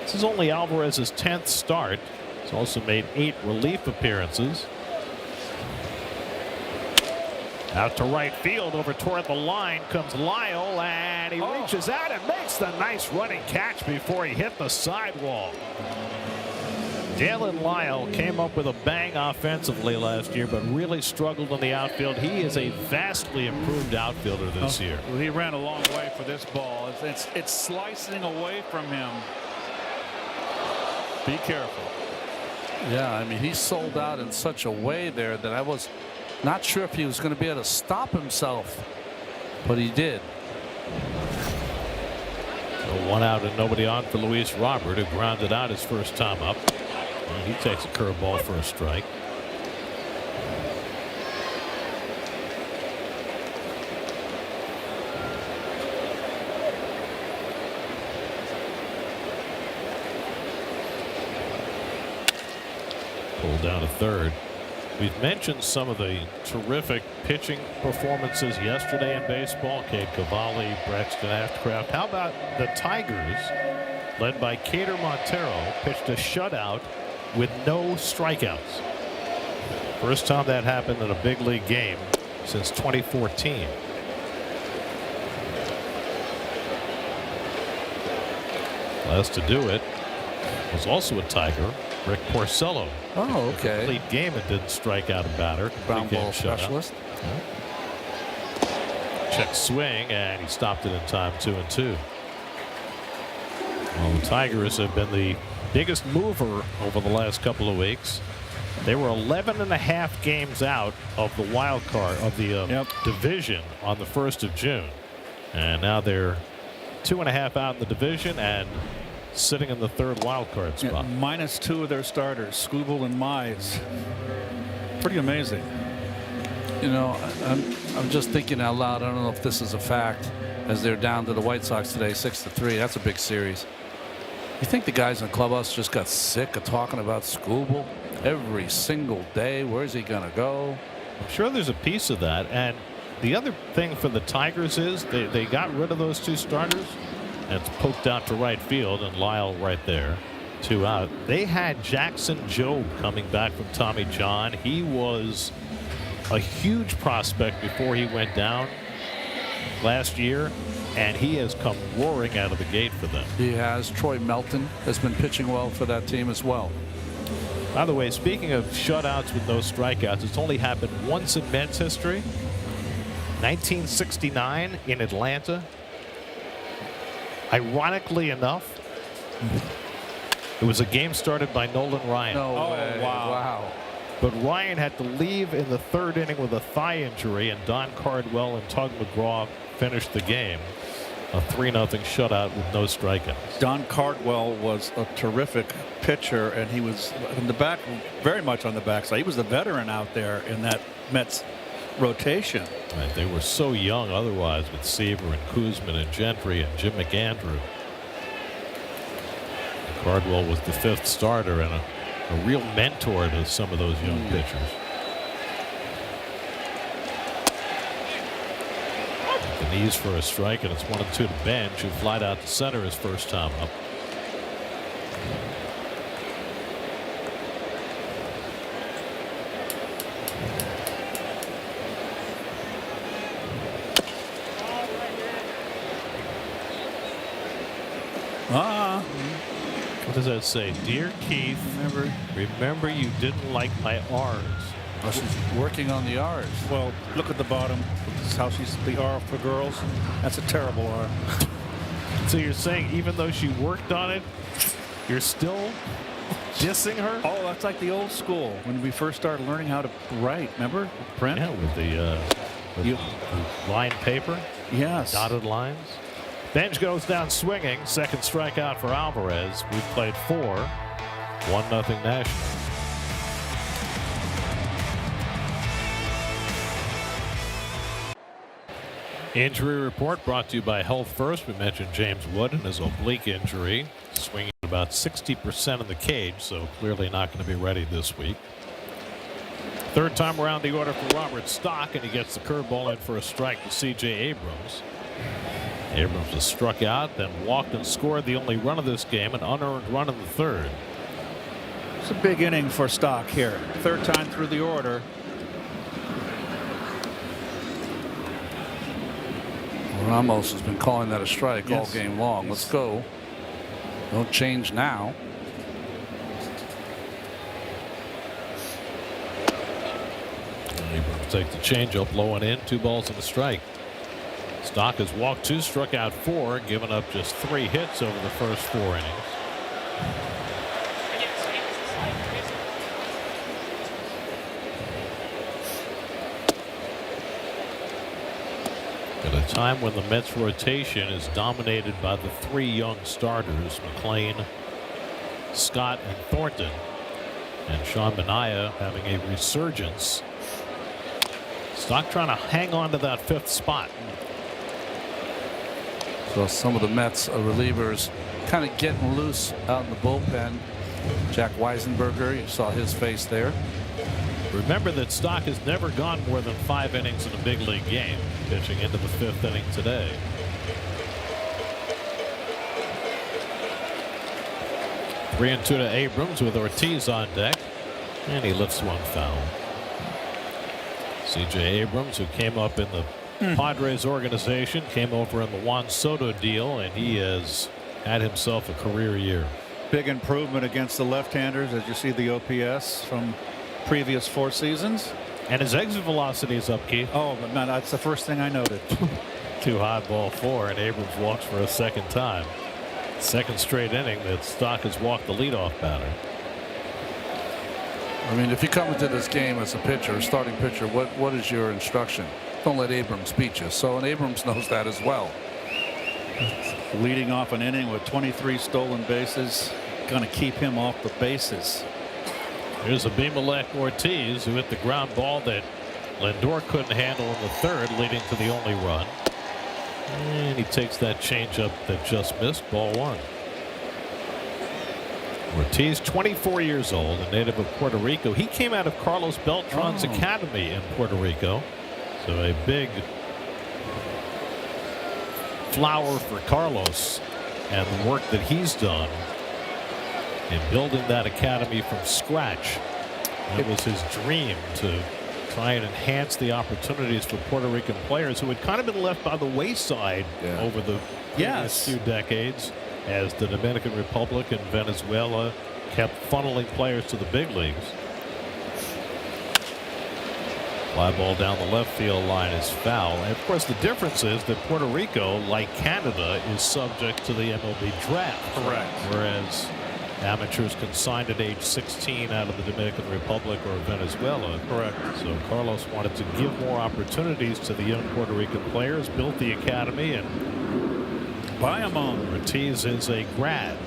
This is only Alvarez's 10th start. He's also made 8 relief appearances. Out to right field, over toward the line comes Lyle, and he reaches out and makes the nice running catch before he hit the sidewall. Dalen Lyle came up with a bang offensively last year, but really struggled in the outfield. He is a vastly improved outfielder this year. Well, he ran a long way for this ball. It's slicing away from him. Be careful. Yeah, I mean, he sold out in such a way there that I was not sure if he was going to be able to stop himself, but he did. So 1 out and nobody on for Luis Robert, who grounded out his first time up. And he takes a curveball for a strike. Pulled down to third. We've mentioned some of the terrific pitching performances yesterday in baseball. Cade Cavalli, Braxton Ashcraft. How about the Tigers, led by Cater Montero, pitched a shutout with no strikeouts. First time that happened in a big league game since 2014. Last to do it was also a Tiger, Rick Porcello. Oh, okay. Complete game and didn't strike out a batter. Ground ball specialist. Check swing, and he stopped it in time. 2-2. Well, the Tigers have been the biggest mover over the last couple of weeks. They were 11.5 games out of the wild card of the division on the 1st of June, and now they're 2.5 out in the division and sitting in the 3rd wild card spot. -2 of their starters, Skubal and Mize. Pretty amazing. You know, I'm just thinking out loud. I don't know if this is a fact, as they're down to the White Sox today, 6-3. That's a big series. You think the guys in the clubhouse just got sick of talking about Skubal every single day? Where's he going to go? I'm sure there's a piece of that. And the other thing for the Tigers is they got rid of those 2 starters. And it's poked out to right field, and Lyle right there, 2 out. They had Jackson Jobe coming back from Tommy John. He was a huge prospect before he went down last year, and he has come roaring out of the gate for them. He has. Troy Melton has been pitching well for that team as well. By the way, speaking of shutouts with no strikeouts, it's only happened once in Mets history. 1969 in Atlanta. Ironically enough, it was a game started by Nolan Ryan. No way. Wow. But Ryan had to leave in the 3rd inning with a thigh injury, and Don Cardwell and Tug McGraw finished the game. A 3-0 shutout with no strikeouts. Don Cardwell was a terrific pitcher, and he was in the back, very much on the backside. He was the veteran out there in that Mets rotation. Right, they were so young otherwise, with Seaver and Kuzman and Gentry and Jim McAndrew. Cardwell was the 5th starter and a real mentor to some of those young pitchers. The knees for a strike, and it's 1-2 to Bench, who flied out to center his first time up. What does that say? Dear Keith, remember you didn't like my R's. Oh, she's working on the R's. Well, look at the bottom. This is how she's the R for girls. That's a terrible R. So you're saying even though she worked on it, you're still dissing her? Oh, that's like the old school when we first started learning how to write. Remember? Print? Yeah, with the line paper. Yes. Dotted lines. Bench goes down swinging. 2nd strikeout for Alvarez. We've played 4. 1-0 National. Injury report brought to you by Health First. We mentioned James Wood and his oblique injury. Swinging about 60% in the cage, so clearly not going to be ready this week. 3rd time around the order for Robert Stock, and he gets the curveball in for a strike to C.J. Abrams. Abrams was struck out, then walked and scored the only run of this game, an unearned run in the 3rd. It's a big inning for Stock here. 3rd time through the order. Ramos has been calling that a strike all game long. Let's go. Don't change now. Abrams takes the changeup low and in. 2 balls and a strike. Stock has walked 2, struck out 4, given up just 3 hits over the first 4 innings. a time when the Mets rotation is dominated by the three young starters, McLean, Scott, and Thornton, and Sean Manaea having a resurgence. Stock trying to hang on to that fifth spot. So some of the Mets relievers kind of getting loose out in the bullpen. Jack Weisenberger, you saw his face there. Remember that Stock has never gone more than 5 innings in a big league game, pitching into the 5th inning today. Three and 2 to Abrams with Ortiz on deck, and he lifts one foul. C.J. Abrams, who came up in the Padres organization, came over in the Juan Soto deal, and he has had himself a career year. Big improvement against the left-handers, as you see the OPS from previous 4 seasons. And his exit velocity is up, Keith. Oh, but man, that's the first thing I noted. 2 high, ball 4, and Abrams walks for a second time. Second straight inning that Stock has walked the leadoff batter. I mean, if you come into this game as a pitcher, starting pitcher, what is your instruction? Don't let Abrams beat you. So, and Abrams knows that as well. Leading off an inning with 23 stolen bases, going to keep him off the bases. Here's Abimelech Ortiz, who hit the ground ball that Lindor couldn't handle in the 3rd, leading to the only run. And he takes that changeup that just missed, ball 1. Ortiz, 24 years old, a native of Puerto Rico. He came out of Carlos Beltran's academy in Puerto Rico. So a big flower for Carlos and the work that he's done in building that academy from scratch. It was his dream to try and enhance the opportunities for Puerto Rican players who had kind of been left by the wayside over the previous few decades, as the Dominican Republic and Venezuela kept funneling players to the big leagues. Fly ball down the left field line is foul. And of course, the difference is that Puerto Rico, like Canada, is subject to the MLB draft. Correct. Whereas amateurs can sign at age 16 out of the Dominican Republic or Venezuela. Correct. So Carlos wanted to give more opportunities to the young Puerto Rican players, built the academy, and Bayamon. Ortiz is a grad.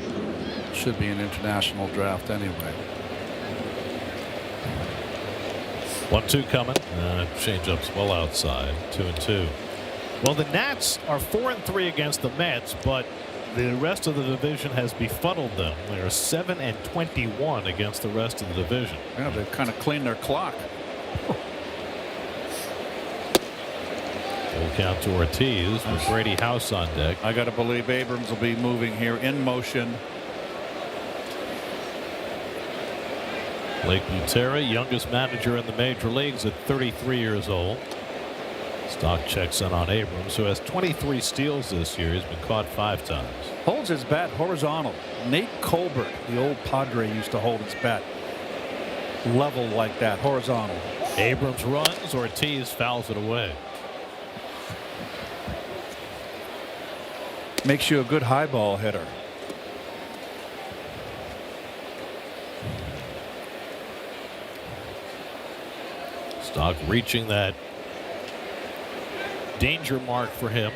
Should be an international draft anyway. 1-2 coming. Changeup's well outside. 2-2. Well, the Nats are 4-3 against the Mets, but the rest of the division has befuddled them. They are 7-21 against the rest of the division. Yeah, they've kind of cleaned their clock. Full count to Ortiz with Brady House on deck. I got to believe Abrams will be moving here in motion. Blake Butera, youngest manager in the major leagues at 33 years old. Stock checks in on Abrams, who has 23 steals this year. He's been caught 5 times. Holds his bat horizontal. Nate Colbert, the old Padre, used to hold his bat level like that, horizontal. Abrams runs. Ortiz fouls it away. Makes you a good high ball hitter. Stock reaching that danger mark for him.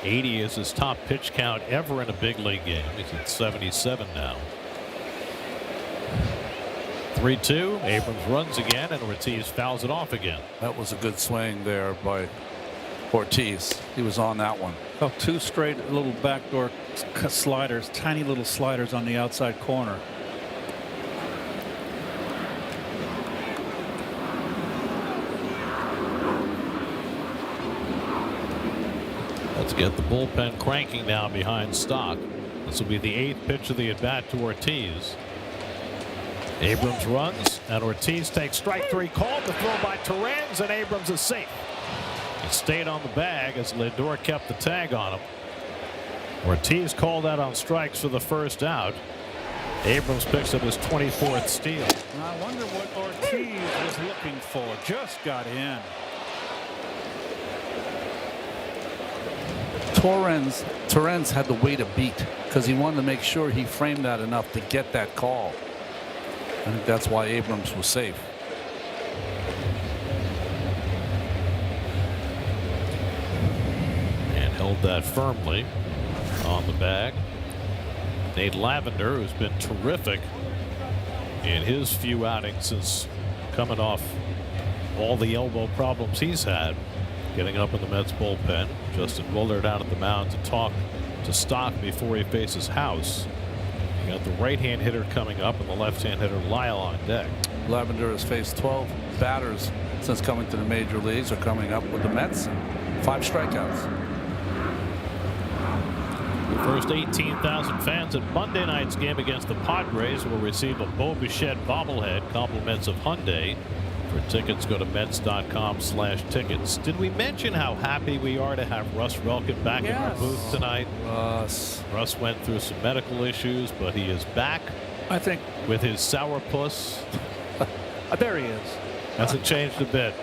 80 is his top pitch count ever in a big league game. He's at 77 now. 3-2. Abrams runs again, and Ortiz fouls it off again. That was a good swing there by Ortiz. He was on that one. Oh, 2 straight little backdoor sliders, tiny little sliders on the outside corner. Let's get the bullpen cranking now behind Stock. This will be the 8th pitch of the at bat to Ortiz. Abrams runs, and Ortiz takes strike 3 called. The throw by Torrens, and Abrams is safe. He stayed on the bag as Lindor kept the tag on him. Ortiz called out on strikes for the first out. Abrams picks up his 24th steal. I wonder what Ortiz was looking for. Just got in. Torrens had to wait a beat because he wanted to make sure he framed that enough to get that call. I think that's why Abrams was safe. Held that firmly on the bag. Nate Lavender, who's been terrific in his few outings since coming off all the elbow problems he's had, getting up in the Mets bullpen. Justin Willard out at the mound to talk to Stock before he faces House. You got the right-hand hitter coming up and the left-hand hitter Lyle on deck. Lavender has faced 12 batters since coming to the major leagues, or coming up with the Mets, and 5 strikeouts. The first 18,000 fans at Monday night's game against the Padres will receive a Bo Bichette bobblehead, compliments of Hyundai. For tickets, go to Mets.com/tickets. Did we mention how happy we are to have Russ Relkin back in our booth tonight? Russ went through some medical issues, but he is back. I think with his sourpuss. There he is. Hasn't changed a bit.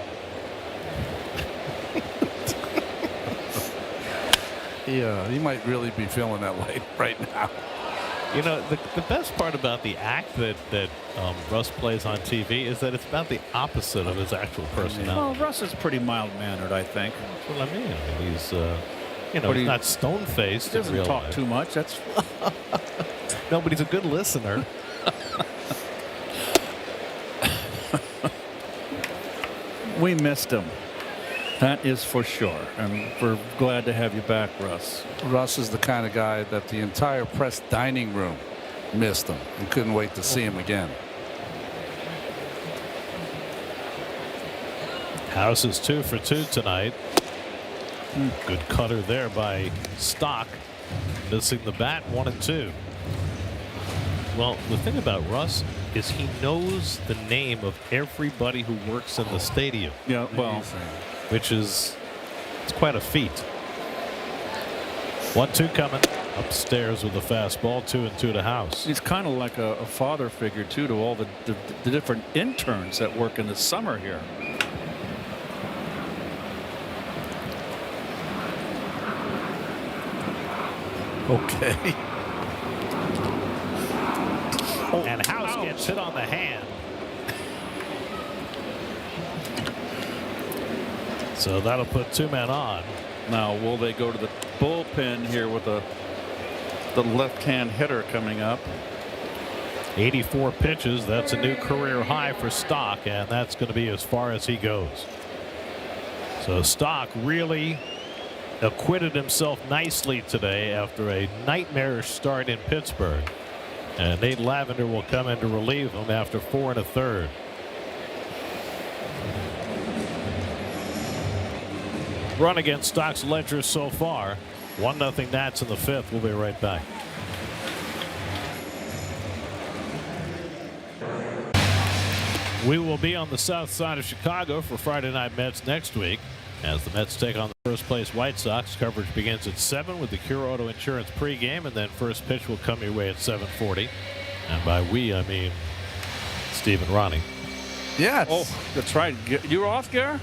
Yeah, he might really be feeling that light right now. You know, the best part about the act that Russ plays on TV is that it's about the opposite of his actual personality. Well, Russ is pretty mild-mannered, I think. That's what I mean. He's, you know, he's not stone-faced. He doesn't in real talk life. too much. That's no, but he's a good listener. We missed him. That is for sure. And we're glad to have you back, Russ. Russ is the kind of guy that the entire press dining room missed him and couldn't wait to see him again. House is 2 for 2 tonight. Good cutter there by Stock. Missing the bat, 1 and 2. Well, the thing about Russ is he knows the name of everybody who works in the stadium. Yeah, well, which is, it's quite a feat. 1-2 coming upstairs with a fastball. 2-2 to House. he's kind of like a father figure too to all the different interns that work in the summer here. Okay. And House gets hit on the hand. So that'll put 2 men on. Now, will they go to the bullpen here with the left-hand hitter coming up? 84 pitches. That's a new career high for Stock, and that's going to be as far as he goes. So Stock really acquitted himself nicely today after a nightmarish start in Pittsburgh. And Nate Lavender will come in to relieve him after 4 1/3. Run against Stock's ledger so far. 1-0 Nats in the 5th. We'll be right back. We will be on the south side of Chicago for Friday Night Mets next week as the Mets take on the first place White Sox. Coverage begins at 7 with the Cure Auto Insurance pregame, and then first pitch will come your way at 7:40. And by we, I mean Steve and Ronnie. Yes. Oh, that's right. You're off, Gare?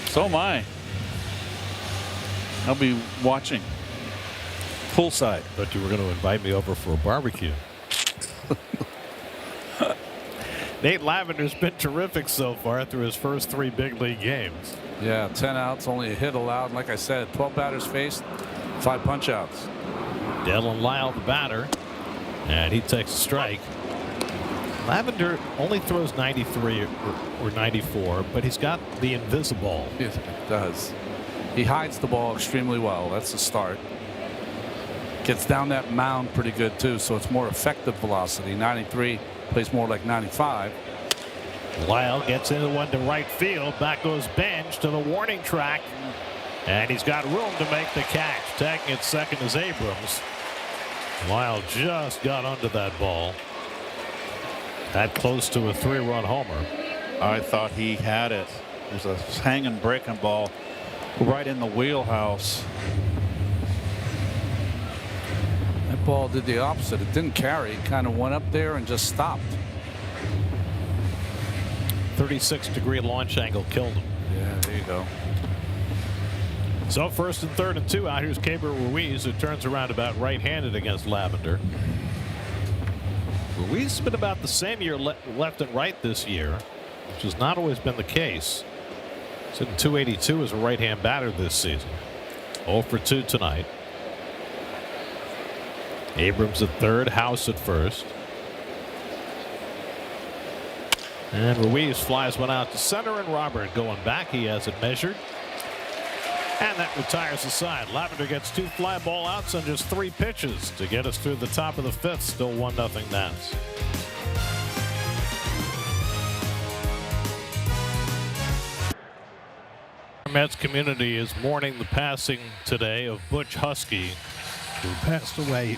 So am I. I'll be watching poolside. But you were going to invite me over for a barbecue. Nate Lavender's been terrific so far through his first 3 big league games. Yeah, 10 outs, only a hit allowed. And like I said, 12 batters faced, 5 punch outs. Dylan Lyle, the batter, and he takes a strike. Lavender only throws 93 or 94, but he's got the invisible. It does. He hides the ball extremely well. That's the start. Gets down that mound pretty good too, so it's more effective velocity. 93 plays more like 95. Lyle gets into one to right field. Back goes Bench to the warning track, and he's got room to make the catch. Tagging it second is Abrams. Lyle just got under that ball. That close to a 3-run homer. I thought he had it. It was a hanging breaking ball right in the wheelhouse. That ball did the opposite. It didn't carry. It kind of went up there and just stopped. 36-degree launch angle killed him. Yeah, there you go. So first and third and 2 out. Here's Keibert Ruiz, who turns around about right-handed against Lavender. Ruiz has been about the same year left and right this year, which has not always been the case. He's hitting 282 as a right-hand batter this season. 0 for 2 tonight. Abrams at third, House at first. And Ruiz flies one out to center, and Robert going back. He has it measured. And that retires the side. Lavender gets 2 fly ball outs on just 3 pitches to get us through the top of the 5th. Still 1-0 Nats. The Mets community is mourning the passing today of Butch Husky, who passed away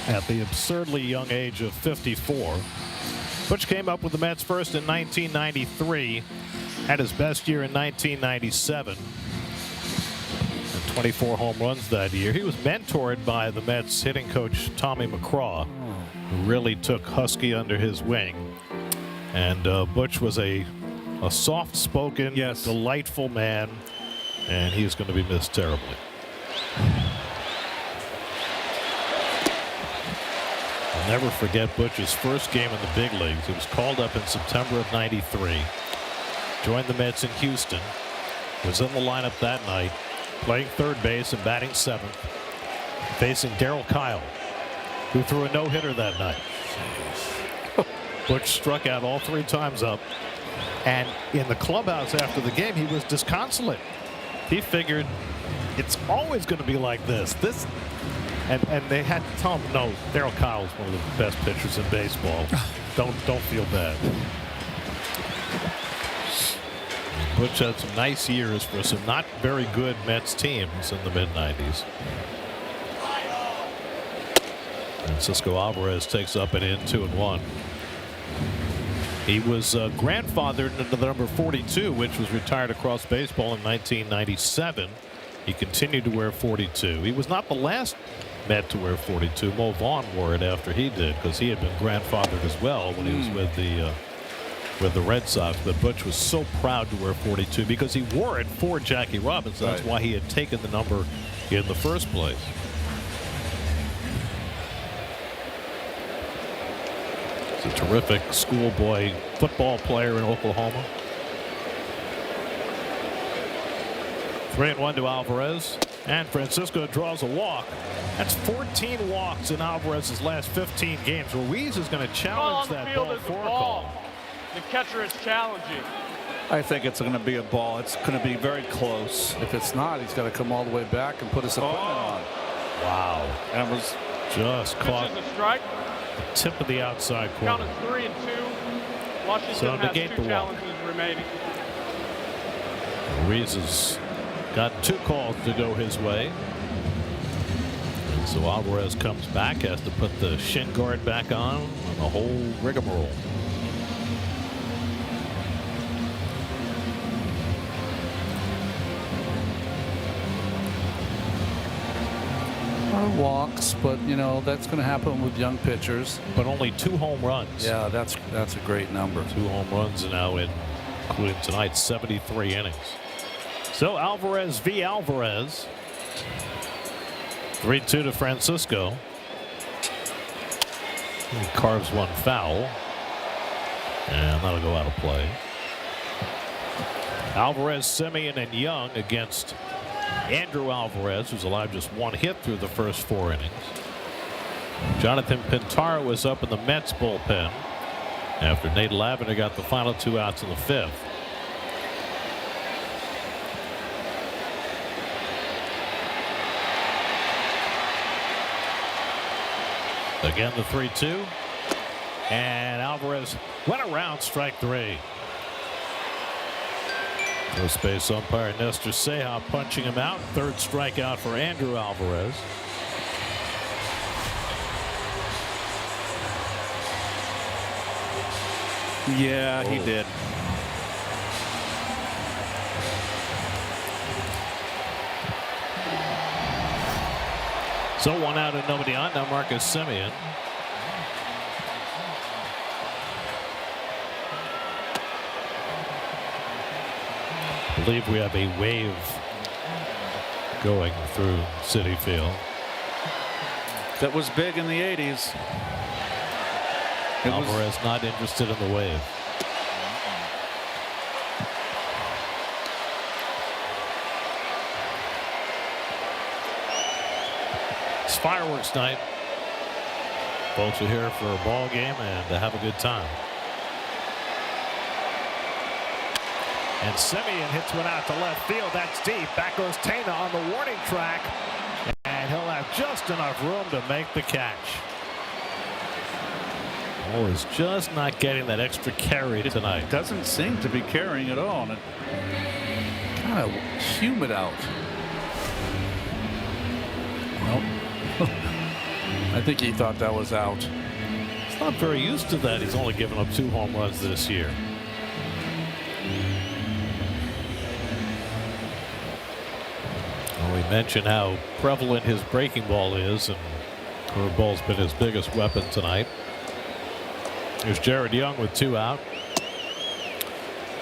at the absurdly young age of 54. Butch came up with the Mets first in 1993, had his best year in 1997, and 24 home runs that year. He was mentored by the Mets hitting coach Tommy McCraw, who really took Husky under his wing. And Butch was a soft-spoken, delightful man, and he's going to be missed terribly. I'll never forget Butch's first game in the big leagues. He was called up in September of '93. Joined the Mets in Houston. Was in the lineup that night, playing third base and batting 7th, facing Darryl Kyle, who threw a no-hitter that night. Butch struck out all 3 times up, and in the clubhouse after the game, he was disconsolate. He figured it's always going to be like this. And they had to tell him, no, Darryl Kyle is one of the best pitchers in baseball. Don't feel bad. Butch had some nice years for some not very good Mets teams in the mid-90s. Francisco Alvarez takes up and in 2-1. He was grandfathered into the number 42, which was retired across baseball in 1997. He continued to wear 42. He was not the last Met to wear 42. Mo Vaughn wore it after he did, because he had been grandfathered as well when he was with the Red Sox. But Butch was so proud to wear 42 because he wore it for Jackie Robinson. That's why he had taken the number in the first place. He's a terrific schoolboy football player in Oklahoma. 3-1 to Alvarez, and Francisco draws a walk. That's 14 walks in Alvarez's last 15 games. Ruiz is going to challenge that ball for a call. The catcher is challenging. I think it's going to be a ball. It's going to be very close. If it's not, he's got to come all the way back and put his equipment on. Wow. That was just caught the strike. The tip of the outside corner. Count is 3-2. Washington has 2 challenges remaining. Ruiz has got 2 calls to go his way. And so Alvarez comes back, has to put the shin guard back on and the whole rigmarole. Walks, but you know that's going to happen with young pitchers. But only 2 home runs. Yeah, that's a great number. 2 home runs now, including tonight's 73 innings. So Alvarez v. Alvarez. 3-2 to Francisco. He carves one foul, and that'll go out of play. Alvarez, Semien, and Young against Andrew Alvarez, who's allowed just 1 hit through the first 4 innings. Jonathan Pintaro was up in the Mets bullpen after Nate Lavender got the final 2 outs in the 5th. Again, the 3-2. And Alvarez went around strike 3. No space umpire Nestor Ceja punching him out. 3rd strikeout for Andrew Alvarez. Yeah, he did. So 1 out and nobody on. Now Marcus Semien. I believe we have a wave going through Citi Field. That was big in the 80s. Alvarez not interested in the wave. It's fireworks night. Folks are here for a ball game and to have a good time. And Semien hits one out to left field. That's deep. Back goes Tana on the warning track. And he'll have just enough room to make the catch. Oh, he's just not getting that extra carry tonight. Doesn't seem to be carrying at all. And Kind of humid out. Well, I think he thought that was out. He's not very used to that. He's only given up 2 home runs this year. Well, we mentioned how prevalent his breaking ball is, and curveball's been his biggest weapon tonight. Here's Jared Young with 2 out.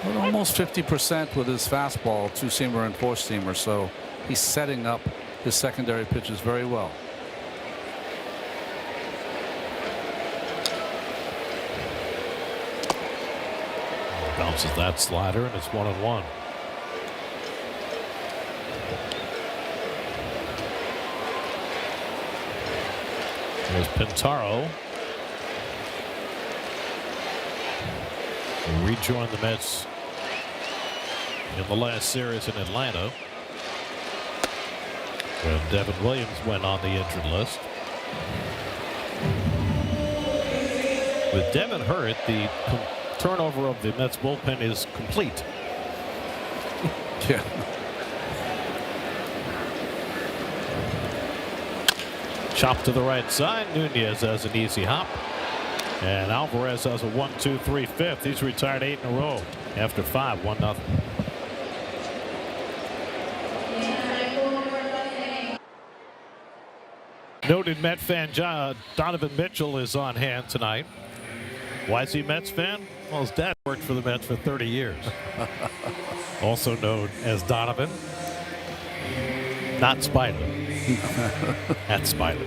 Well, almost 50% with his fastball, 2-seamer and 4-seamer, so he's setting up his secondary pitches very well. Bounces that slider, and it's 1-1. There's Pintaro. He rejoined the Mets in the last series in Atlanta when Devin Williams went on the injured list. With Devin hurt, the turnover of the Mets bullpen is complete. Yeah. Chop to the right side. Nunez has an easy hop. And Alvarez has a 1-2-3 fifth. He's retired 8 in a row after 5, 1-0. Noted Met fan Donovan Mitchell is on hand tonight. Why is he a Mets fan? Well, his dad worked for the Mets for 30 years. Also known as Donovan. Not Spider. That's Spider.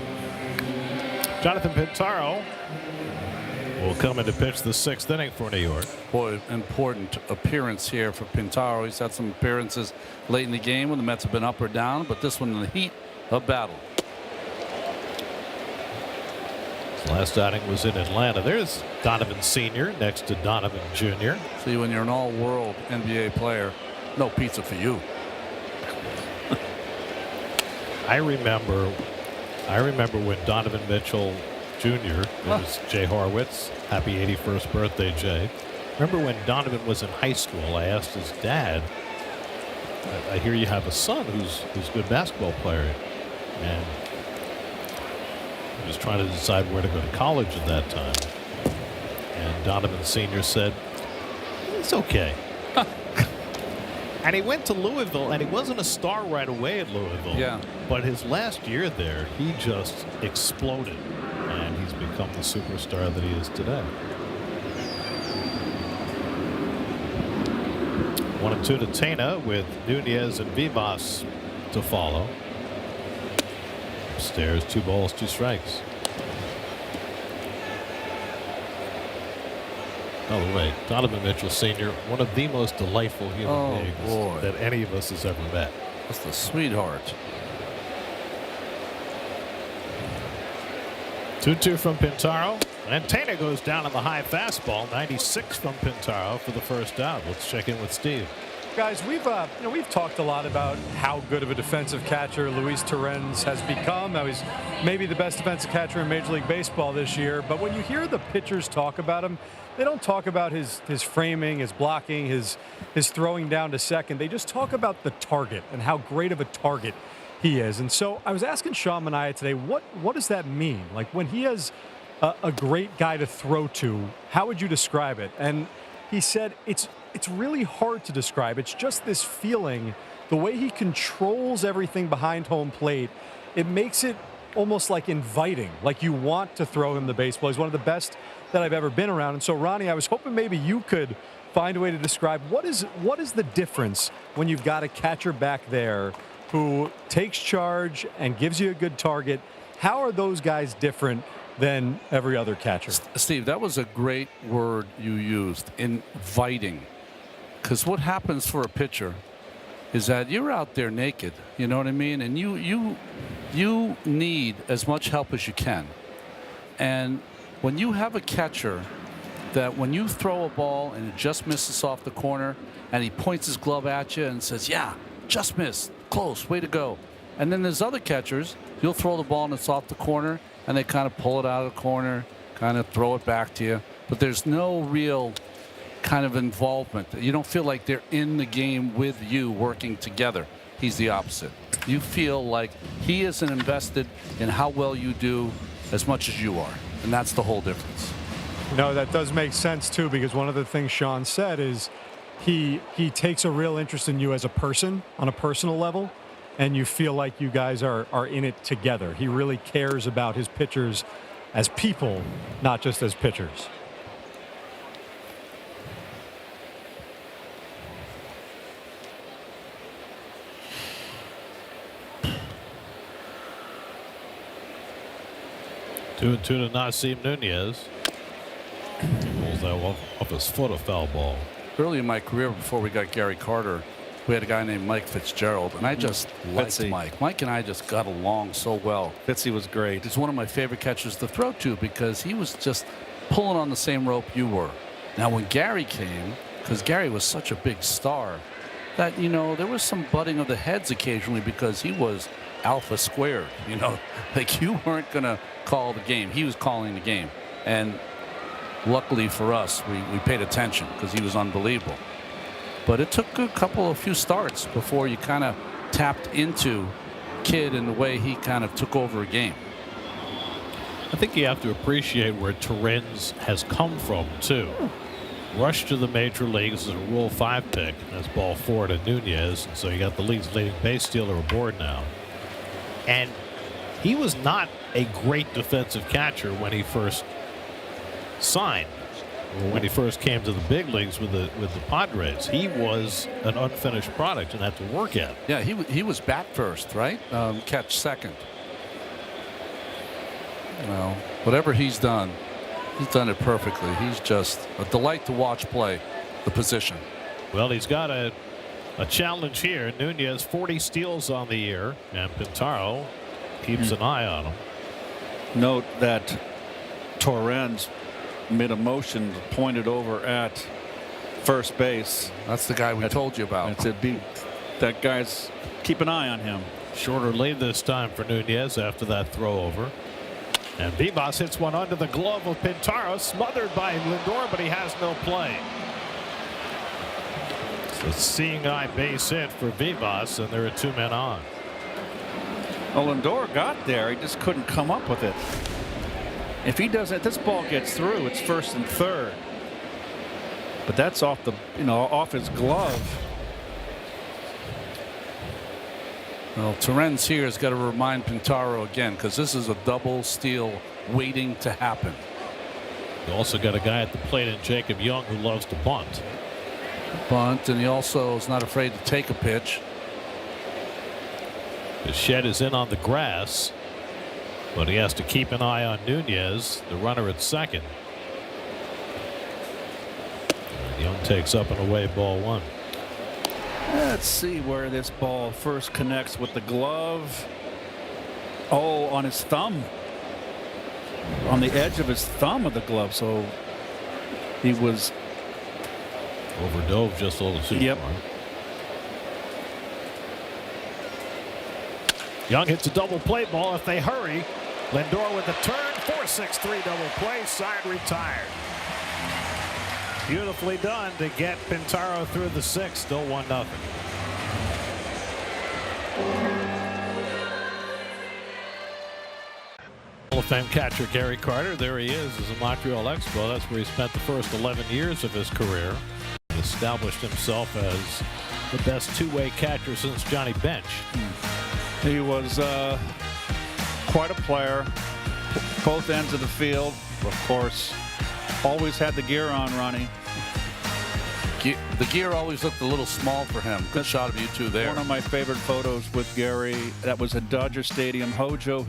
Jonathan Pintaro will come in to pitch the 6th inning for New York. Boy, important appearance here for Pintaro. He's had some appearances late in the game when the Mets have been up or down, but this one in the heat of battle. His last outing was in Atlanta. There's Donovan Sr. next to Donovan Jr. See, when you're an all-world NBA player, no pizza for you. I remember when Donovan Mitchell Jr. It was Jay Horwitz. Happy 81st birthday, Jay. Remember when Donovan was in high school, I asked his dad, I hear you have a son who's a good basketball player. And he was trying to decide where to go to college at that time. And Donovan Sr. said, it's okay. And he went to Louisville, and he wasn't a star right away at Louisville. Yeah. But his last year there, he just exploded, and he's become the superstar that he is today. 1-2 to Tana with Nunez and Vivas to follow. Upstairs, 2 balls, 2 strikes. By the way, Donovan Mitchell Sr., one of the most delightful human beings that any of us has ever met. That's the sweetheart. 2-2 from Pintaro. And Tana goes down on the high fastball. 96 from Pintaro for the first out. Let's check in with Steve. Guys, we've talked a lot about how good of a defensive catcher Luis Torrens has become. Now he's maybe the best defensive catcher in Major League Baseball this year. But when you hear the pitchers talk about him, they don't talk about his framing, his blocking, his throwing down to second. They just talk about the target and how great of a target he is. And so I was asking Sean Manaea today, what does that mean? Like when he has a great guy to throw to, how would you describe it? And he said it's really hard to describe. It's just this feeling, the way he controls everything behind home plate, it makes it almost like inviting, like you want to throw him the baseball. He's one of the best that I've ever been around. And so, Ronnie, I was hoping maybe you could find a way to describe what is the difference when you've got a catcher back there who takes charge and gives you a good target. How are those guys different than every other catcher? Steve, that was a great word you used, inviting. Because what happens for a pitcher is that you're out there naked, you know what I mean? And you you need as much help as you can. And when you have a catcher that when you throw a ball and it just misses off the corner and he points his glove at you and says, yeah, just missed, close, way to go. And then there's other catchers, you'll throw the ball and it's off the corner and they kind of pull it out of the corner, kind of throw it back to you. But there's no real kind of involvement. You don't feel like they're in the game with you working together. He's the opposite. You feel like he isn't invested in how well you do as much as you are. And that's the whole difference. No, that does make sense, too, because one of the things Sean said is he takes a real interest in you as a person on a personal level, and you feel like you guys are in it together. He really cares about his pitchers as people, not just as pitchers. Two and two to Nasim Nunez. Pulls that off his foot, a foul ball. Early in my career, before we got Gary Carter, we had a guy named Mike Fitzgerald, and I just liked Mike. Mike and I just got along so well. Fitzy was great. He's one of my favorite catchers to throw to because he was just pulling on the same rope you were. Now, when Gary came, because Gary was such a big star, that, you know, there was some butting of the heads occasionally because he was alpha squared. You know, like you weren't going to call the game. He was calling the game. And luckily for us, we paid attention because he was unbelievable. But it took a few starts before you kind of tapped into Kidd in the way he kind of took over a game. I think you have to appreciate where Torrens has come from, too. Rushed to the major leagues as a Rule 5 pick. That's ball 4 to Nunez. So you got the league's leading base stealer aboard now. And he was not a great defensive catcher when he first signed, or when he first came to the big leagues with the Padres. He was an unfinished product and had to work at it. Yeah, he was bat first, right? Catch second. Well, whatever he's done it perfectly. He's just a delight to watch play the position. Well, he's got a challenge here. Nunez 40 steals on the year, and Pintaro keeps an eye on him. Note that Torrens made a motion pointed over at first base. That's the guy we told you about. That's it. That guy's, keep an eye on him. Shorter lead this time for Nunez after that throw over. And Vivas hits one under the glove of Pintaro, smothered by Lindor, but he has no play. So seeing eye base hit for Vivas, and there are two men on. Well, Lindor got there. He just couldn't come up with it. If he doesn't, if this ball gets through, it's first and third. But that's off the, off his glove. Well, Torrens here has got to remind Pintaro again, because this is a double steal waiting to happen. You also got a guy at the plate in Jacob Young who loves to bunt. Bunt, and he also is not afraid to take a pitch. The shed is in on the grass, but he has to keep an eye on Nunez, the runner at second. And Young takes up and away, ball 1. Let's see where this ball first connects with the glove. Oh, on his thumb. On the edge of his thumb of the glove. So he was overdove just a little too far. Young hits a double play ball if they hurry. Lindor with a turn. 4-6-3 double play. Side retired. Beautifully done to get Pintaro through the 6th. Still 1-0. Hall of Fame catcher Gary Carter. There he is as a Montreal Expo. That's where he spent the first 11 years of his career. He established himself as the best two-way catcher since Johnny Bench. He was quite a player. Both ends of the field. Of course, always had the gear on, Ronnie. The gear always looked a little small for him. Good shot of you two there. One of my favorite photos with Gary. That was at Dodger Stadium. Hojo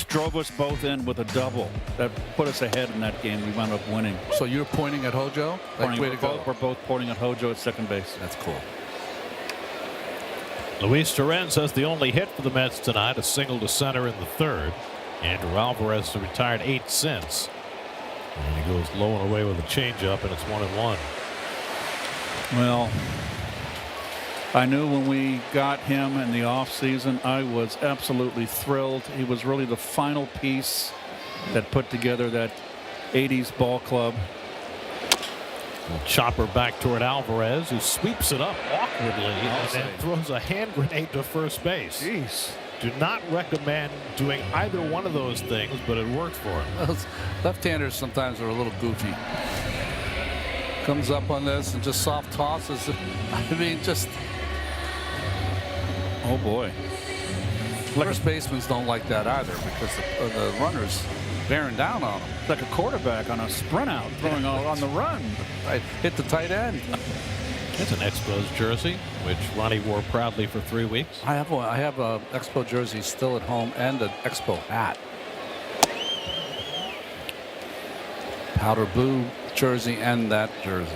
drove us both in with a double. That put us ahead in that game. We wound up winning. So you're pointing at Hojo? Way to go. We're both pointing at Hojo at second base. That's cool. Luis Torrens has the only hit for the Mets tonight, a single to center in the third. Andrew Alvarez has retired 8 since. And he goes low and away with a changeup, and it's 1-1. Well, I knew when we got him in the offseason, I was absolutely thrilled. He was really the final piece that put together that 80s ball club. Chopper back toward Alvarez, who sweeps it up awkwardly and then throws a hand grenade to first base. Jeez. Do not recommend doing either one of those things, but it worked for him. Left-handers sometimes are a little goofy. Comes up on this and just soft tosses. I mean, just. Oh boy. First basemen don't like that either because the runner's bearing down on him. Like a quarterback on a sprint out, throwing on the run. Right, hit the tight end. It's an Expos jersey, which Ronnie wore proudly for 3 weeks. I have one. I have a Expo jersey still at home and an Expo hat. Powder blue jersey and that jersey.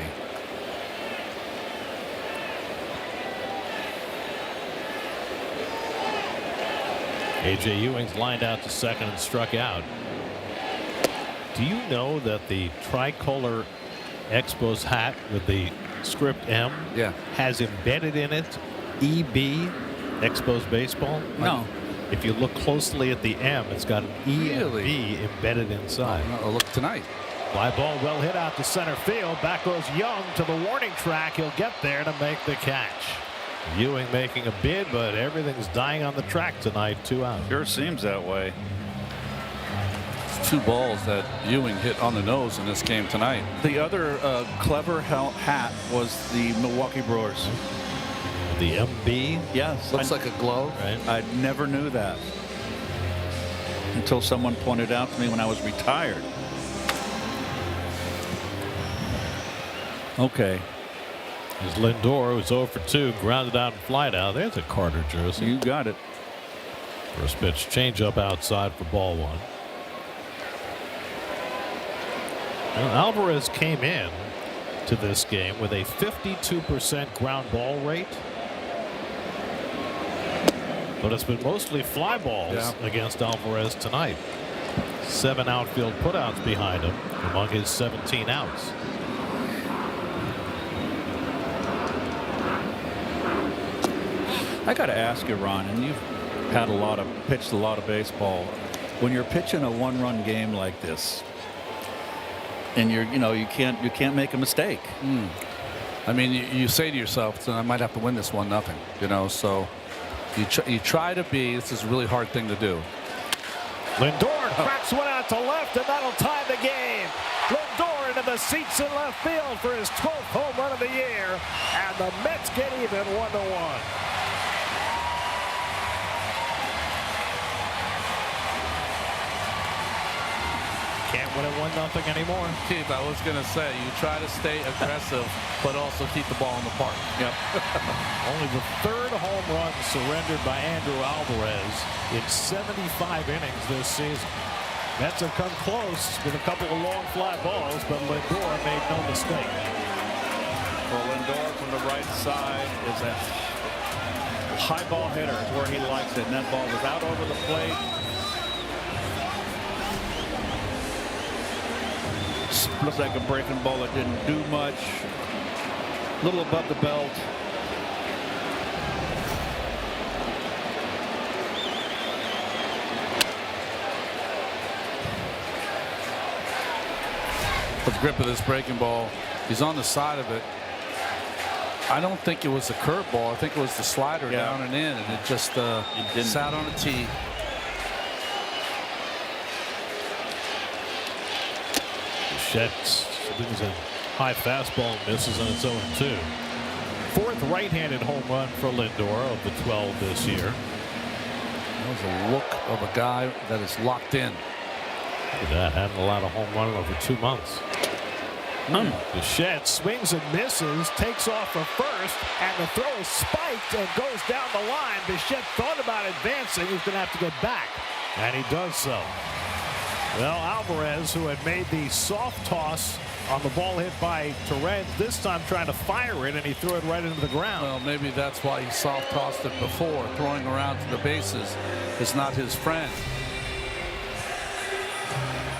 A.J. Ewing's lined out to second and struck out. Do you know that the tricolor Expos hat with the script M has embedded in it EB, Expos baseball? No. If you look closely at the M, it's got an E and B embedded inside. I'll look tonight. Fly ball well hit out to center field. Back goes Young to the warning track. He'll get there to make the catch. Ewing making a bid, but everything's dying on the track tonight. 2 out. Sure seems that way. 2 balls that Ewing hit on the nose in this game tonight. The other clever hat was the Milwaukee Brewers. The MB? Yes. Looks like a glove. Right. I never knew that until someone pointed out to me when I was retired. Okay. There's Lindor, who's 0 for 2, grounded out and flied out. There's a Carter jersey. You got it. First pitch, change up outside for ball 1. Well, Alvarez came in to this game with a 52% ground ball rate. But it's been mostly fly balls against Alvarez tonight. 7 outfield putouts behind him among his 17 outs. I got to ask you, Ron, and you've had pitched a lot of baseball. When you're pitching a 1-run game like this, and you can't make a mistake. I mean, you say to yourself, I might have to win this 1-0. So you try to be. This is a really hard thing to do. Lindor cracks one out to left, and that'll tie the game. Lindor into the seats in left field for his 12th home run of the year, and the Mets get even 1-1. Can't win it 1-0 anymore. Keith, I was going to say, you try to stay aggressive, but also keep the ball in the park. Yep. Only the 3rd home run surrendered by Andrew Alvarez in 75 innings this season. Mets have come close with a couple of long fly balls, but Lindor made no mistake. Well, Lindor from the right side is a high ball hitter, is where he likes it, and that ball was out over the plate. Looks like a breaking ball that didn't do much. A little above the belt. The grip of this breaking ball, he's on the side of it. I don't think it was a curveball. I think it was the slider down and in, and it just sat on a tee. Bichette swings a high fastball, misses, and it's 0-2. 4th right-handed home run for Lindor of the 12 this year. That was a look of a guy that is locked in. Look at that, hadn't allowed a home run in over 2 months. Bichette swings and misses, takes off for first, and the throw is spiked and goes down the line. Bichette thought about advancing. He's going to have to get back, and he does so. Well, Alvarez, who had made the soft toss on the ball hit by Torrens, this time trying to fire it, and he threw it right into the ground. Well, maybe that's why he soft tossed it before. Throwing around to the bases is not his friend.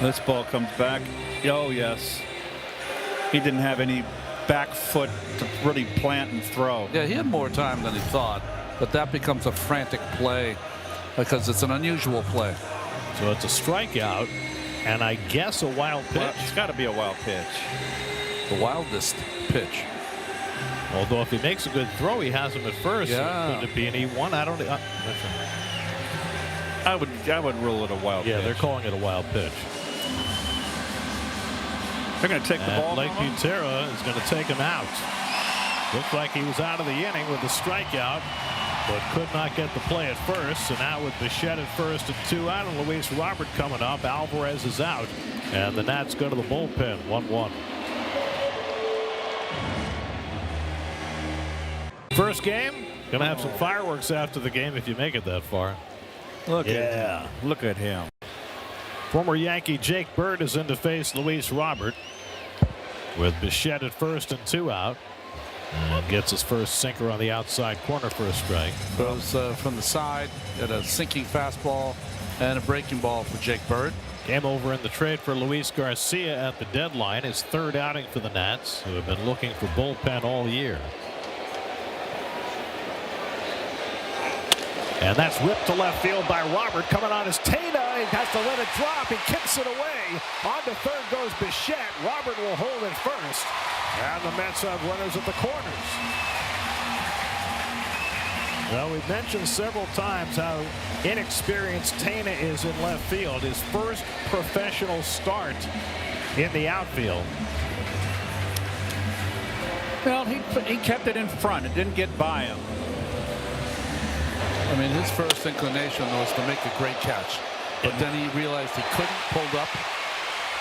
This ball comes back. Oh, yes. He didn't have any back foot to really plant and throw. Yeah, he had more time than he thought, but that becomes a frantic play because it's an unusual play. So it's a strikeout, and I guess a wild pitch. Well, it's got to be a wild pitch. The wildest pitch. Although if he makes a good throw, he has him at first. Yeah. Could it be an E1? I don't know. I would rule it a wild pitch. Yeah, they're calling it a wild pitch. They're going to take the ball. Lake Butera is going to take him out. Looked like he was out of the inning with a strikeout, but could not get the play at first. So now with Bichette at first and 2 out, and Luis Robert coming up, Alvarez is out, and the Nats go to the bullpen. 1-1. First game, gonna have some fireworks after the game if you make it that far. Look at him. Look at him. Former Yankee Jake Bird is in to face Luis Robert with Bichette at first and 2 out. And gets his first sinker on the outside corner for a strike. Goes from the side at a sinking fastball and a breaking ball for Jake Bird. Came over in the trade for Luis Garcia at the deadline, his 3rd outing for the Nats, who have been looking for bullpen all year. And that's whipped to left field by Robert. Coming on is Tana. He has to let it drop. He kicks it away. On to third goes Bichette. Robert will hold it first. And the Mets have runners at the corners. Well, we've mentioned several times how inexperienced Tana is in left field. His first professional start in the outfield. Well, he kept it in front. It didn't get by him. I mean, his first inclination was to make a great catch, but then he realized he couldn't, pulled up,